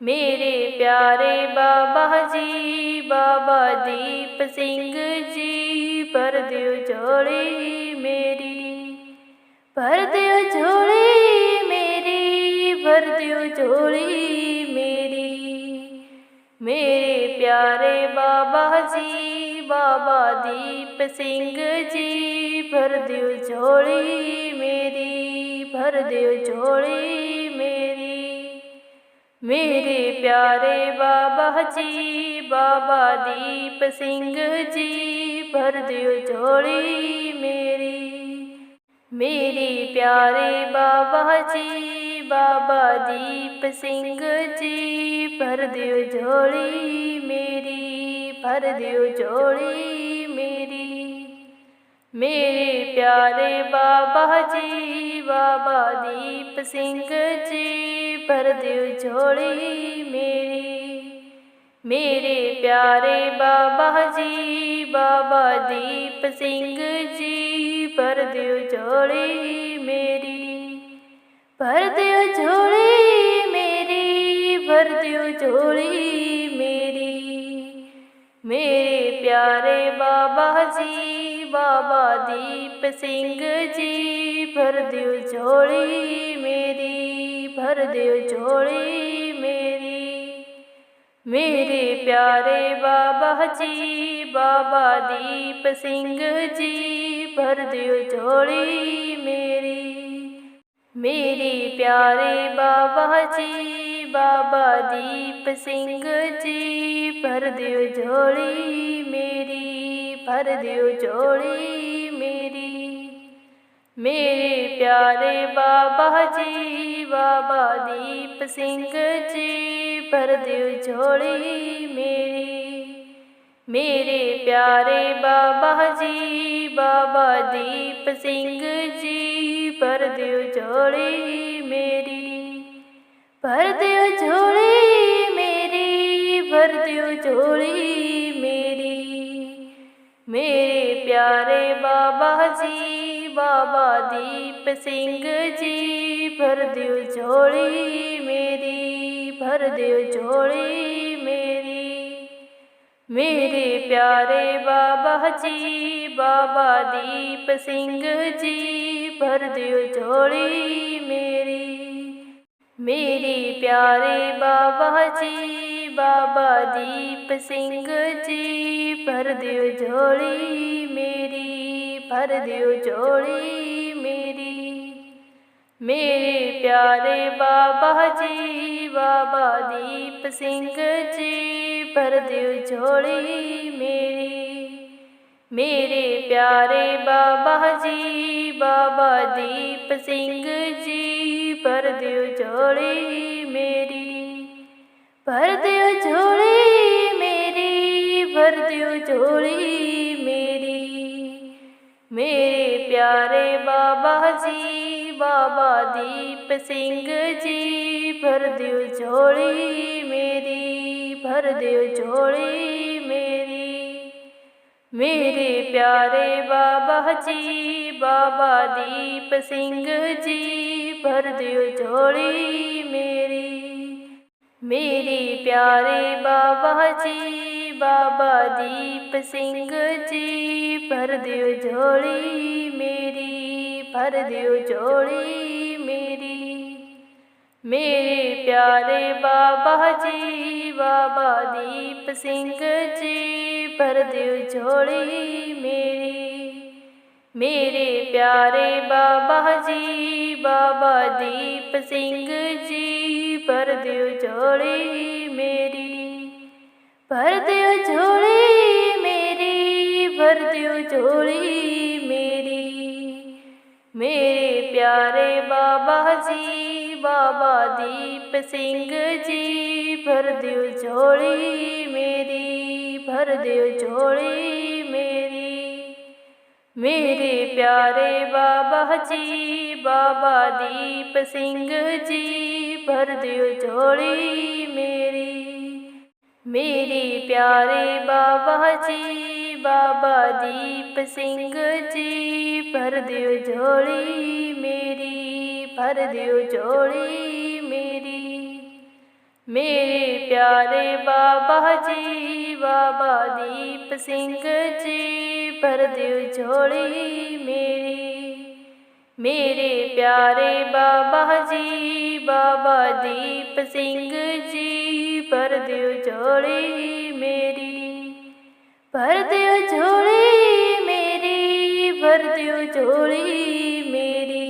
मेरे प्यारे बाबा जी, बाबा दीप सिंह जी, भर दियो झोली मेरी। भर दियो झोली मेरी, भर दियो झोली मेरी। मेरे प्यारे बाबा जी, बाबा दीप सिंह जी, भर दियो झोली मेरी, भर दियो झोली मेरी। मेरे प्यारे बाबा जी, बाबा दीप सिंह जी, भर दियो झोली मेरी। मेरे प्यारे बाबा जी, बाबा दीप सिंह जी, भर दियो झोली मेरी, भर दियो झोली मेरी। मेरे प्यारे बाबा जी, बाबा दीप सिंह जी, भर दियो झोली मेरी। मेरे प्यारे बाबा जी, बाबा दीप सिंह जी, भर दियो झोली मेरी। भर दियो झोली मेरी, भर दियो झोली मेरी। मेरे प्यारे बाबा जी, बाबा दीप सिंह जी, भर दियो झोली मेरी, भर दियो झोली मेरी। मेरे प्यारे बाबा जी, बाबा दीप सिंह जी, भर दियो झोली मेरी। मेरे प्यारे बाबा जी, बाबा दीप सिंह जी, भर दियो झोली मेरी, भर दियो झोली मेरी। मेरे प्यारे बाबा जी, बाबा दीप सिंह जी, भर दियो झोली मेरी। मेरे प्यारे बाबा जी बाबा दीप सिंह जी भर दियो झोली मेरी, भर दियो झोली मेरी, भर दियो झोली मेरी। मेरे प्यारे बाबा जी बाबा दीप सिंह जी भर दियो झोली मेरी, भर दियो झोली मेरी। मेरे प्यारे बाबा जी बाबा दीप सिंह जी भर दियो झोली मेरी। मेरे प्यारे बाबा जी बाबा दीप सिंह जी भर दियो झोली मेरी, भर दियो झोली मेरी। मेरे प्यारे बाबा जी बाबा दीप सिंह जी भर दियो झोली मेरी। मेरे प्यारे बाबा जी बाबा दीप सिंह जी भर दियो झोली मेरी, भर दियो झोली मेरी, भर दियो झोली मेरी। मेरे प्यारे बाबा जी बाबा दीप सिंह जी भर दियो झोली मेरी, भर दियो झोली मेरी। मेरे प्यारे बाबा जी बाबा दीप सिंह जी भर दियो झोली मेरी। मेरे प्यारे बाबा जी बाबा दीप सिंह जी भर दियो झोली मेरी, भर दियो झोली मेरी। मेरे प्यारे बाबा जी बाबा दीप सिंह जी भर दियो झोली मेरी। मेरे प्यारे बाबा जी बाबा दीप सिंह जी भर दियो झोली मेरी, भर दियो झोली मेरी, भर दियो झोली मेरी। मेरे प्यारे बाबा जी बाबा दीप सिंह जी भर दियो झोली मेरी, भर दियो झोली मेरी। मेरे प्यारे बाबा जी बाबा दीप सिंह जी भर दियो झोली मेरी। मेरे प्यारे बाबा जी बाबा दीप सिंह जी भर दियो झोली मेरी, भर दियो झोली मेरी। मेरे प्यारे बाबा जी बाबा दीप सिंह जी भर दियो झोली मेरी। मेरे प्यारे बाबा जी बाबा दीप सिंह जी भर दियो झोली मेरी, भर दियो झोली मेरी, भर दियो झोली मेरी।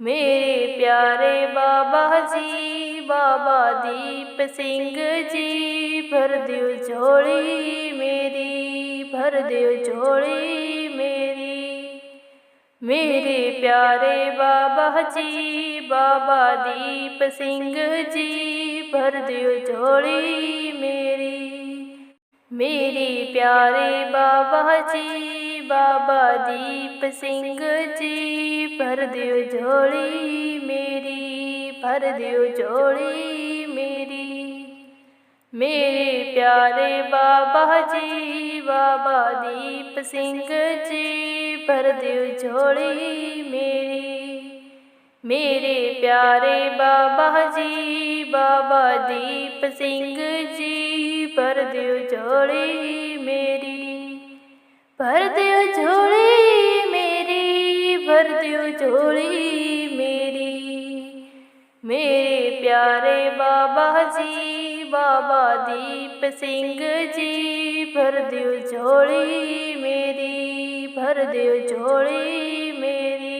मेरे प्यारे बाबा जी बाबा दीप सिंह जी भर दियो झोली मेरी, भर दियो झोली मेरी। मेरे प्यारे बाबा जी बाबा दीप सिंह जी भर दियो झोली मेरी। मेरे प्यारे बाबा जी बाबा दीप सिंह जी भर दियो झोली मेरी, भर दियो झोली मेरी। मेरे प्यारे बाबा जी बाबा दीप सिंह जी भर दियो झोली मेरी। मेरे प्यारे बाबा जी बाबा दीप सिंह जी भर दियो झोली मेरी, भर दियो झोली मेरी, भर दियो झोली मेरी। मेरे प्यारे बाबा जी बाबा दीप सिंह जी भर दियो झोली मेरी, भर दियो झोली मेरी।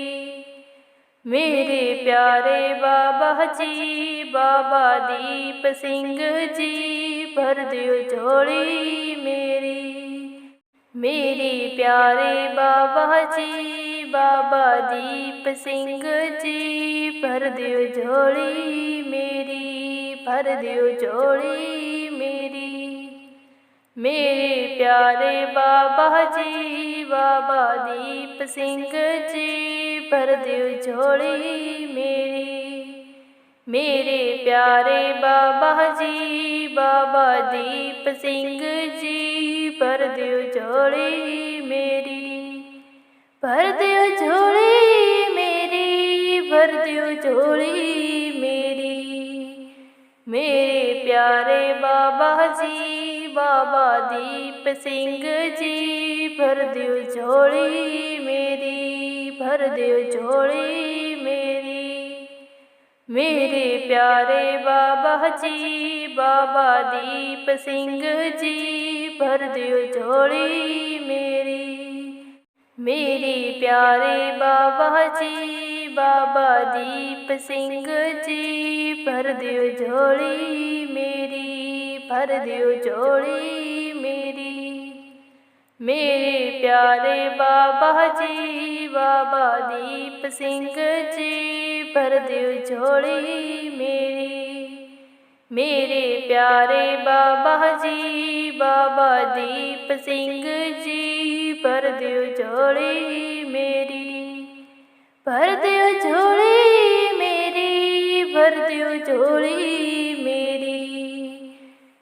मेरे प्यारे बाबा जी बाबा दीप सिंह जी भर दियो झोली मेरी। मेरे प्यारे बाबा जी बाबा दीप सिंह जी भर दियो झोली मेरी, भर दियो झोली मेरी। मेरे प्यारे बाबा जी बाबा दीप सिंह जी भर दियो झोली मेरी। मेरे प्यारे बाबा जी बाबा दीप सिंह जी भर दियो झोली मेरी। भर दियो झोली मेरी, भर दियो झोली मेरी। मेरे प्यारे बाबा जी बाबा दीप सिंह जी भर दियो झोली मेरी, भर दियो झोली मेरी। मेरे प्यारे बाबा जी बाबा दीप सिंह जी भर दियो झोली मेरी। मेरे प्यारे बाबा जी बाबा दीप सिंह जी भर दियो झोली मेरी, भर दियो झोली मेरी। मेरे प्यारे बाबा जी बाबा दीप सिंह जी भर दियो झोली मेरी। मेरे प्यारे बाबा जी बाबा दीप सिंह जी भर दियो झोली मेरी। भर दियो झोली मेरी, भर दियो झोली मेरी।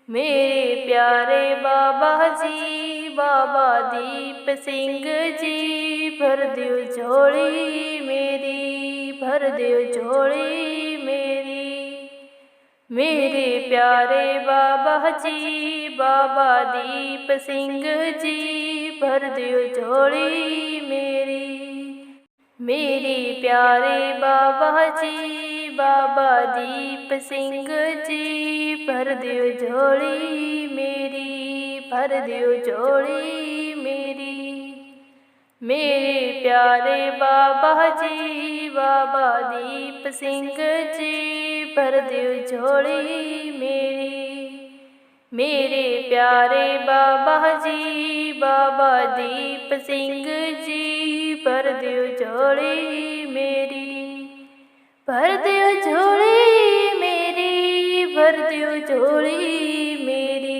मेरे प्यारे बाबा जी बाबा दीप सिंह जी भर दियो झोली मेरी, भर दियो झोली मेरी। मेरे प्यारे बाबा जी बाबा दीप सिंह जी भर दियो झोली मेरी। मेरे प्यारे बाबा जी बाबा दीप सिंह जी भर दियो झोली मेरी, भर दियो झोली मेरी। मेरे प्यारे बाबा जी बाबा दीप सिंह जी भर दियो झोली मेरी। मेरे प्यारे बाबा जी बाबा दीप सिंह जी भर दियो झोली मेरी। भर दियो झोली मेरी, भर दियो झोली मेरी।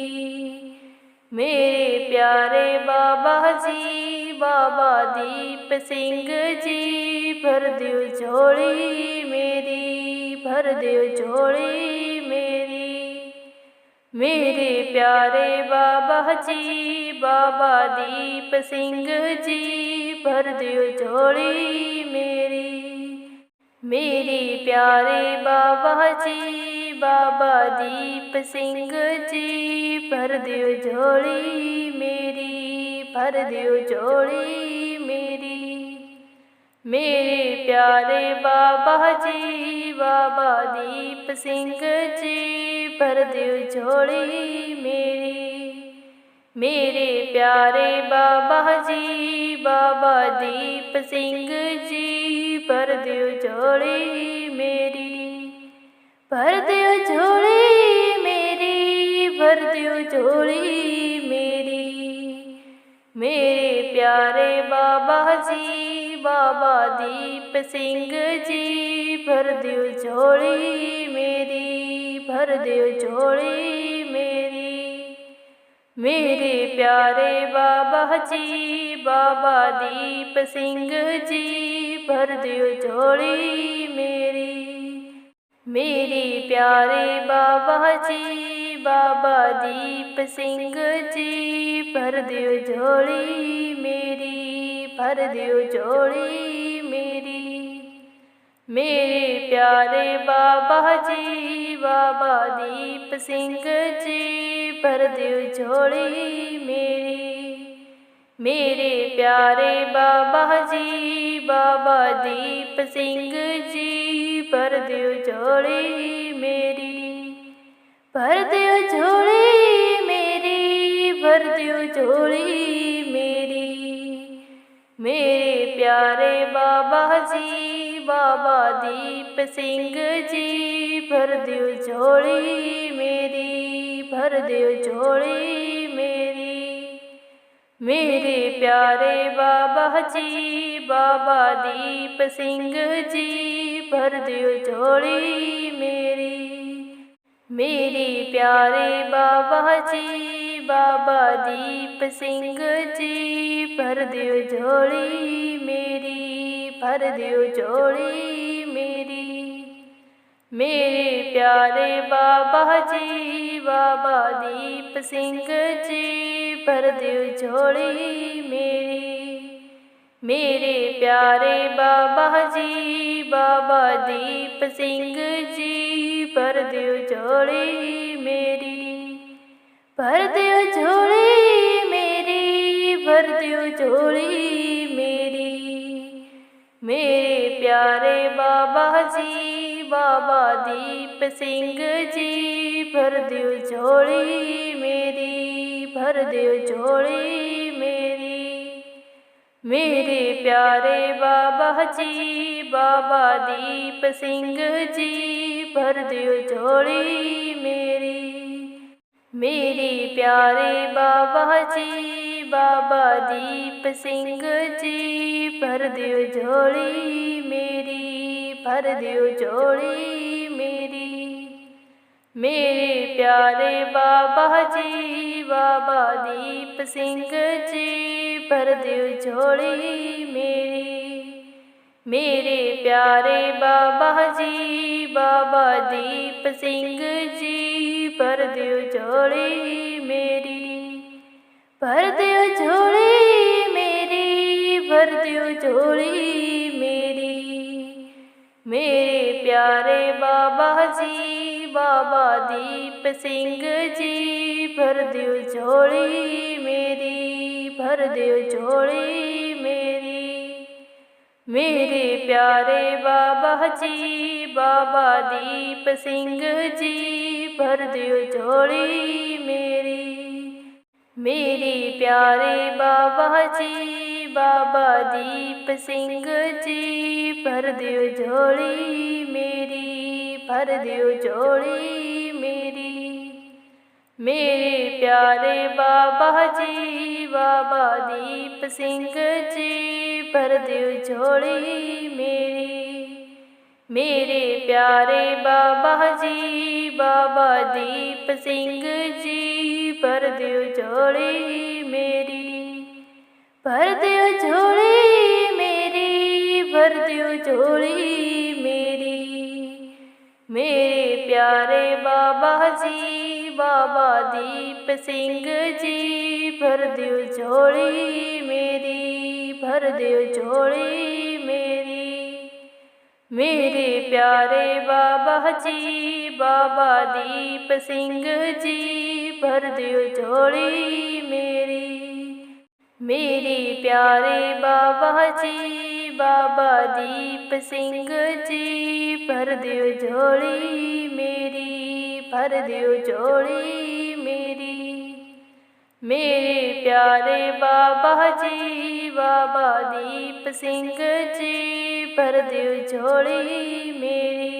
मेरे प्यारे बाबा जी बाबा दीप सिंह जी भर दियो झोली मेरी, भर दियो झोली मेरी। मेरे प्यारे बाबा जी बाबा दीप सिंह जी भर दियो झोली मेरी। मेरे प्यारे बाबा जी बाबा दीप सिंह जी भर दियो झोली मेरी, भर दियो झोली मेरी। मेरे प्यारे बाबा जी बाबा दीप सिंह जी भर दियो झोली मेरी। मेरे प्यारे बाबा जी बाबा दीप सिंह जी भर दियो झोली मेरी। भर दियो झोली मेरी, भर दियो झोली मेरी। मेरे प्यारे बाबा जी बाबा दीप सिंह जी भर दियो झोली मेरी, भर दियो झोली मेरी। मेरे प्यारे बाबा जी बाबा दीप सिंह जी भर दियो झोली मेरी। मेरे प्यारे बाबा जी बाबा दीप सिंह जी भर दियो झोली मेरी, भर दियो झोली मेरी। मेरे प्यारे बाबा जी बाबा दीप सिंह जी भर दियो झोली मेरी। मेरे प्यारे बाबा जी बाबा दीप सिंह जी भर दियो झोली मेरी। भर दियो झोली मेरी, भर दियो झोली मेरी। मेरे प्यारे बाबा जी बाबा दीप सिंह जी भर दियो झोली मेरी, भर दियो झोली मेरी। मेरे प्यारे बाबा जी बाबा दीप सिंह जी भर दियो झोली मेरी। मेरे प्यारे बाबा जी बाबा दीप सिंह जी भर दियो झोली मेरी, भर दियो झोली मेरी। मेरे प्यारे बाबा जी बाबा दीप सिंह जी भर दियो झोली मेरी। मेरे प्यारे बाबा जी बाबा दीप सिंह जी भर दियो झोली मेरी, भर दियो झोली मेरी, भर दियो झोली मेरी। मेरे प्यारे बाबा जी बाबा दीप सिंह जी भर दियो झोली मेरी, भर दियो झोली मेरी। मेरे प्यारे बाबा जी बाबा दीप सिंह जी भर दियो झोली मेरी। मेरे प्यारे बाबा जी बाबा दीप सिंह जी भर दियो झोली मेरी, भर दियो झोली मेरी। मेरे प्यारे बाबा जी बाबा दीप सिंह जी भर दियो झोली मेरी। मेरे प्यारे बाबा जी बाबा दीप सिंह जी भर दियो झोली मेरी, भर दियो झोली मेरी, भर दियो झोली मेरी। मेरे प्यारे बाबा जी बाबा दीप सिंह जी भर दियो झोली मेरी, भर दियो झोली मेरी। मेरे प्यारे बाबा जी बाबा दीप सिंह जी भर दियो झोली मेरी। मेरे प्यारे बाबा जी बाबा दीप सिंह जी भर दियो झोली मेरी, भर दियो झोली मेरी। मेरे प्यारे बाबा जी बाबा दीप सिंह जी भर दियो झोली मेरी। मेरे प्यारे बाबा जी बाबा दीप सिंह जी भर दियो झोली मेरी, भर दियो झोली मेरी, भर दियो झोली मेरी। मेरे प्यारे बाबा जी बाबा दीप सिंह जी भर दियो झोली मेरी, भर दियो झोली मेरी। मेरे प्यारे बाबा जी बाबा दीप सिंह जी भर दियो झोली मेरी। मेरे प्यारे बाबा जी बाबा दीप सिंह जी भर दियो झोली मेरी, भर दियो झोली मेरी। मेरे प्यारे बाबा जी बाबा दीप सिंह जी भर दियो झोली मेरी।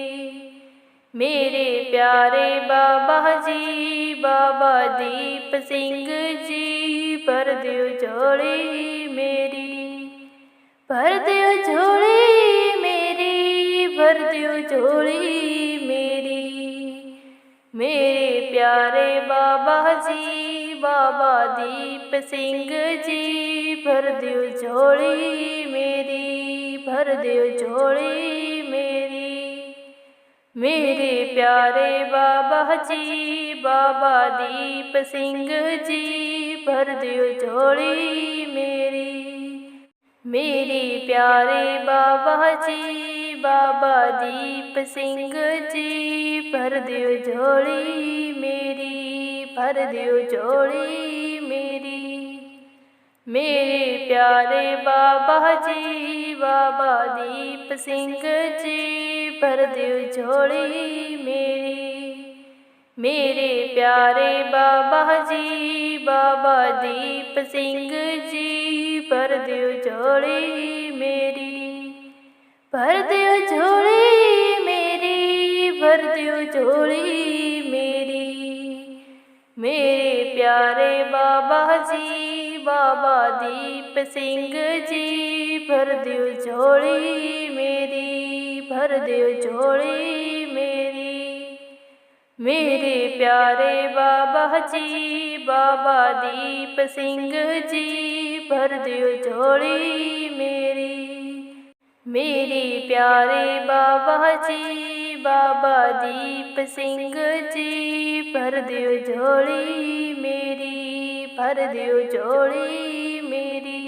मेरे प्यारे बाबा जी बाबा दीप सिंह जी भर दियो झोली मेरी, भर दियो झोली मेरी, भर दियो झोली मेरी। मेरे प्यारे बाबा जी बाबा दीप सिंह जी भर दियो झोली मेरी, भर दियो झोली मेरी। मेरे प्यारे बाबा जी बाबा दीप सिंह जी भर दियो झोली मेरी। मेरे प्यारे बाबा जी बाबा दीप सिंह जी भर दियो झोली मेरी, भर दियो झोली मेरी। मेरे प्यारे बाबा जी बाबा दीप सिंह जी भर दियो झोली मेरी। मेरे प्यारे बाबा जी बाबा दीप सिंह जी भर दियो झोली मेरी, भर दियो झोली मेरी, भर दियो झोली मेरी। मेरे प्यारे बाबा जी बाबा दीप सिंह जी भर दियो झोली मेरी, भर दियो झोली मेरी। मेरे प्यारे बाबा जी बाबा दीप सिंह जी भर दियो झोली मेरी। मेरे प्यारे बाबा जी बाबा दीप सिंह जी भर दियो झोली मेरी, भर दियो झोली मेरी।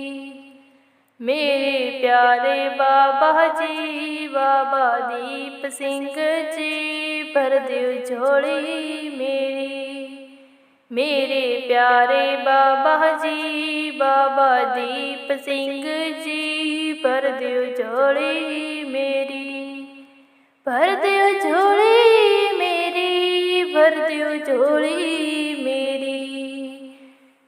मेरे प्यारे बाबा जी बाबा दीप सिंह जी भर दियो झोली मेरी। मेरे प्यारे बाबा जी बाबा दीप सिंह जी भर दियो झोली मेरी, भर दियो झोली मेरी, भर दियो झोली मेरी।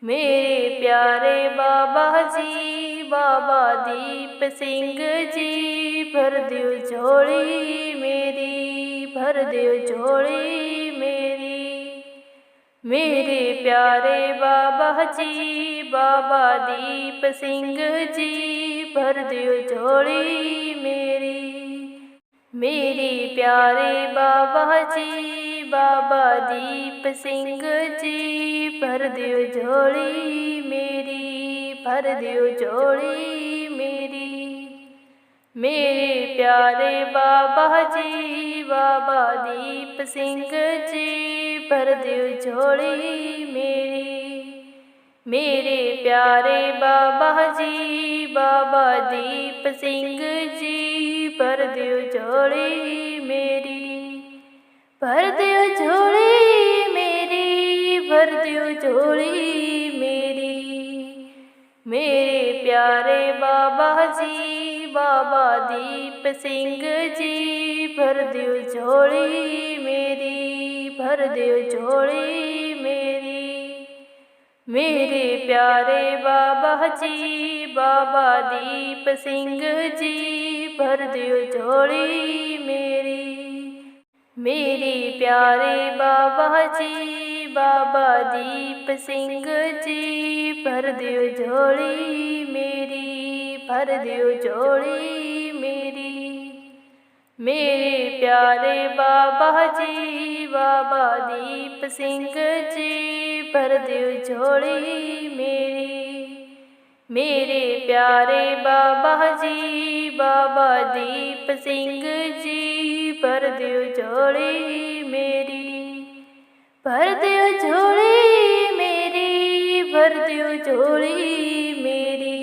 मेरे प्यारे बाबा जी बाबा दीप सिंह जी भर दियो झोली मेरी, भर दियो झोली मेरी। मेरे प्यारे बाबा जी बाबा दीप सिंह जी भर दियो झोली मेरी। मेरे प्यारे बाबा जी बाबा दीप सिंह जी भर दियो झोली मेरी, भर दियो झोली मेरी। मेरे प्यारे बाबा जी बाबा दीप सिंह जी भर दियो झोली मेरी। मेरे प्यारे बाबा जी बाबा दीप सिंह जी भर दियो झोली मेरी, भर दियो झोली मेरी, भर दियो झोली मेरी। मेरे प्यारे बाबा जी बाबा दीप सिंह जी भर दियो झोली मेरी, भर दियो झोली मेरी। मेरे प्यारे बाबा जी बाबा दीप सिंह जी भर दियो झोली मेरी। मेरे प्यारे बाबा जी बाबा दीप सिंह जी भर दियो झोली मेरी, भर दियो झोली मेरी। मेरे प्यारे बाबा जी बाबा दीप सिंह जी भर दियो झोली मेरी। मेरे प्यारे बाबा जी बाबा दीप सिंह जी भर दियो झोली मेरी, भर दियो झोली मेरी, भर दियो झोली मेरी।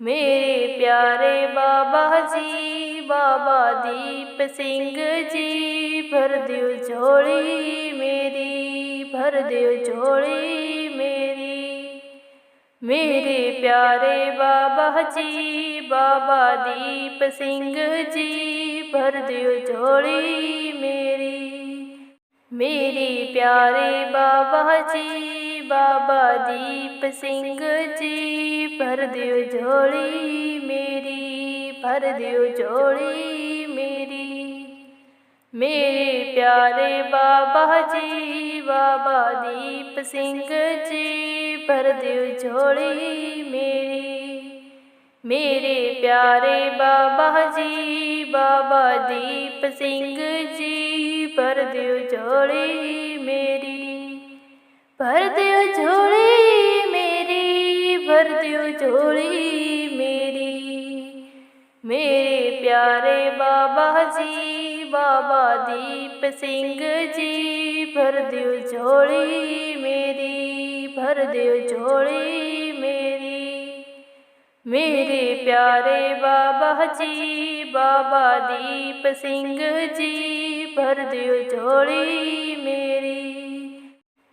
मेरे प्यारे बाबा जी बाबा दीप सिंह जी भर दियो झोली मेरी, भर दियो झोली मेरी। मेरे प्यारे बाबा जी बाबा दीप सिंह जी भर दियो झोली मेरी। मेरे प्यारे बाबा जी बाबा दीप सिंह जी भर दियो झोली मेरी, भर दियो झोली मेरी। मेरे प्यारे बाबा जी बाबा दीप सिंह जी भर दियो झोली मेरी। मेरे प्यारे बाबा जी बाबा दीप सिंह जी भर दियो झोली मेरी, भर दियो झोली मेरी, भर दियो झोली मेरी। मेरे प्यारे बाबा जी बाबा दीप सिंह जी भर दियो झोली मेरी, भर दियो झोली मेरी। मेरे प्यारे बाबा जी बाबा दीप सिंह जी भर दियो झोली मेरी।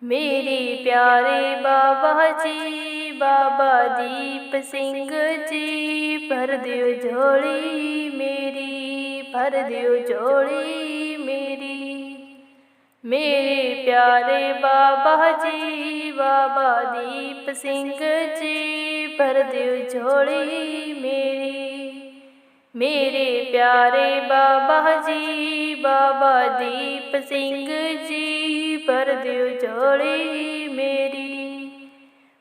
मेरे प्यारे बाबा जी बाबा दीप सिंह जी भर दियो झोली मेरी, भर दियो झोली मेरी। मेरे प्यारे बाबा जी बाबा दीप सिंह जी भर दियो झोली मेरी। मेरे प्यारे बाबा जी बाबा दीप सिंह जी भर दियो झोली मेरी,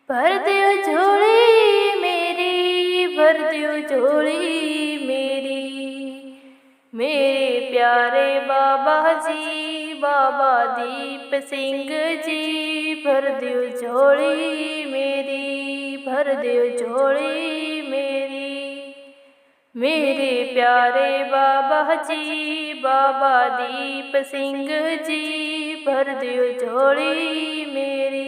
भर दियो झोली मेरी, भर दियो झोली मेरी। मेरे प्यारे बाबा जी बाबा दीप सिंह जी भर दियो झोली मेरी, भर दियो झोली मेरी। मेरे प्यारे बाबा जी बाबा दीप सिंह जी भर दियो झोली मेरी।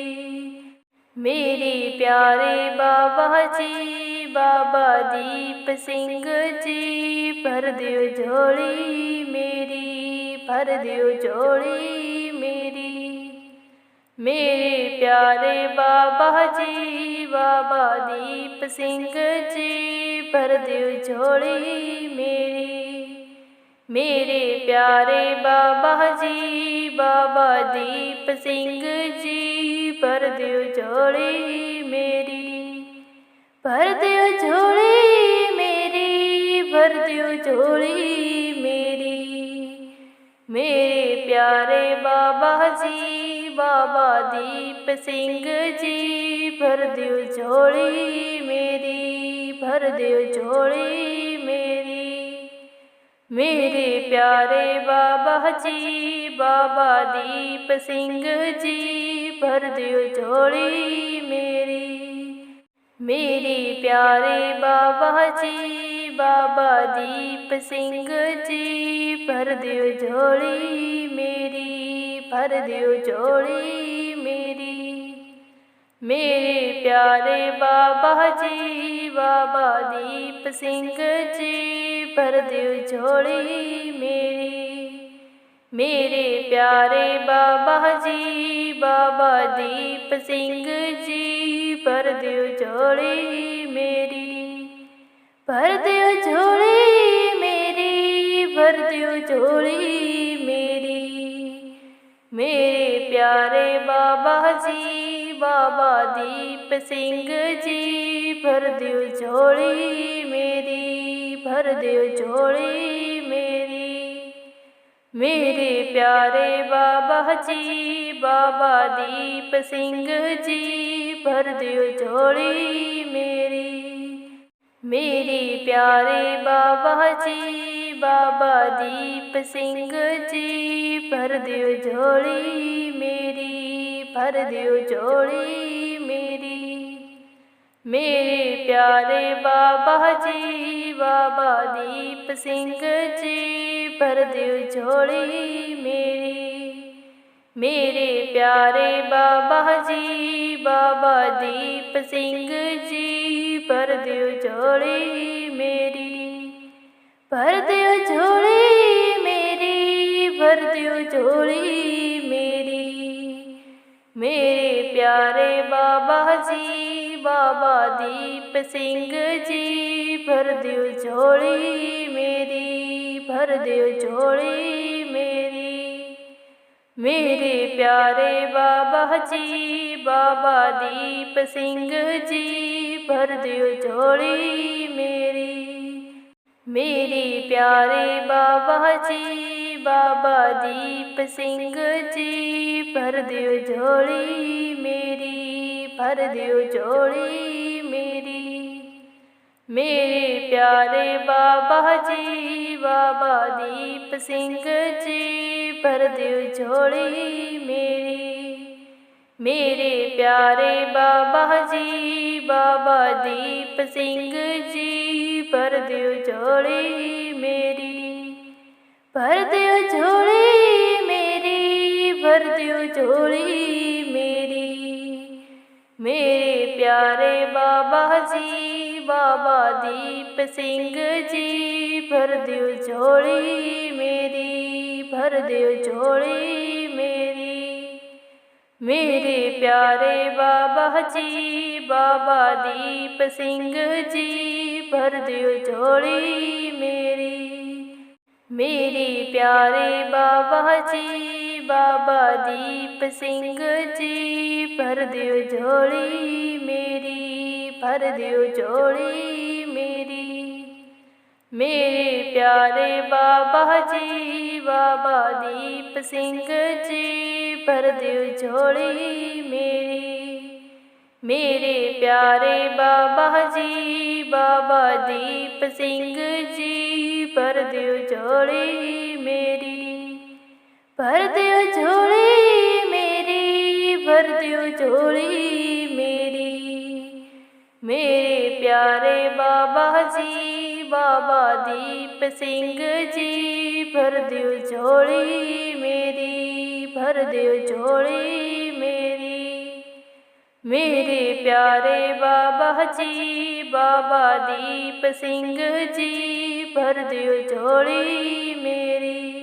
मेरे प्यारे बाबा जी बाबा दीप सिंह जी भर दियो झोली मेरी, भर दियो झोली मेरी। मेरे प्यारे बाबा जी बाबा दीप सिंह जी भर दियो झोली मेरी। मेरे प्यारे बाबा जी बाबा दीप सिंह जी भर दियो झोली मेरी, भर दियो झोली मेरी, भर दियो झोली मेरी। मेरे प्यारे बाबा जी बाबा दीप सिंह जी भर दियो झोली मेरी, भर दियो झोली मेरी। मेरे प्यारे बाबा जी बाबा दीप सिंह जी भर दियो झोली मेरी। मेरे प्यारे बाबा जी बाबा दीप सिंह जी भर दियो झोली मेरी, भर दियो झोली मेरी। मेरे प्यारे बाबा जी बाबा दीप सिंह जी भर दियो झोली मेरी। मेरे प्यारे बाबा जी बाबा दीप सिंह जी भर दियो झोली मेरी, भर दियो झोली मेरी, भर दियो झोली मेरी। मेरे प्यारे बाबा जी बाबा दीप सिंह जी भर दियो झोली मेरी, भर दियो झोली मेरी। मेरे प्यारे बाबा जी बाबा दीप सिंह जी भर दियो झोली मेरी। मेरे प्यारे बाबा जी बाबा दीप सिंह जी भर दियो झोली मेरी, भर दियो झोली मेरी। मेरे प्यारे बाबा जी बाबा दीप सिंह जी भर दियो झोली मेरी। मेरे प्यारे बाबा जी बाबा दीप सिंह जी भर दियो झोली मेरी, भर दियो झोली मेरी, भर दियो झोली मेरी। मेरे प्यारे बाबा जी बाबा दीप सिंह जी भर दियो झोली मेरी, भर दियो झोली मेरी। मेरे प्यारे बाबा जी बाबा दीप सिंह जी भर दियो झोली मेरी। मेरे प्यारे बाबा जी बाबा दीप सिंह जी भर दियो झोली मेरी, भर दियो झोली मेरी। मेरे प्यारे बाबा जी बाबा दीप सिंह जी भर दियो झोली मेरी। मेरे प्यारे बाबा जी बाबा दीप सिंह जी भर दियो झोली मेरी, भर दियो झोली मेरी, भर दियो झोली मेरी। मेरे प्यारे बाबा जी बाबा दीप सिंह जी भर दियो झोली मेरी, भर दियो झोली मेरी। मेरे प्यारे बाबा जी बाबा दीप सिंह जी भर दियो झोली मेरी। मेरे प्यारे बाबा जी बाबा दीप सिंह जी भर दियो झोली मेरी, भर दियो झोली मेरी। मेरे प्यारे बाबा जी बाबा दीप सिंह जी भर दियो झोली मेरी। मेरे प्यारे बाबा जी बाबा दीप सिंह जी भर दियो झोली मेरी, भर दियो दियो झोली मेरी। मेरे प्यारे बाबा जी, बाबा दीप सिंह जी, भर दियो झोली मेरी, भर दियो झोली मेरी। मेरे प्यारे बाबा जी, बाबा दीप सिंह जी, भर दियो झोली मेरी।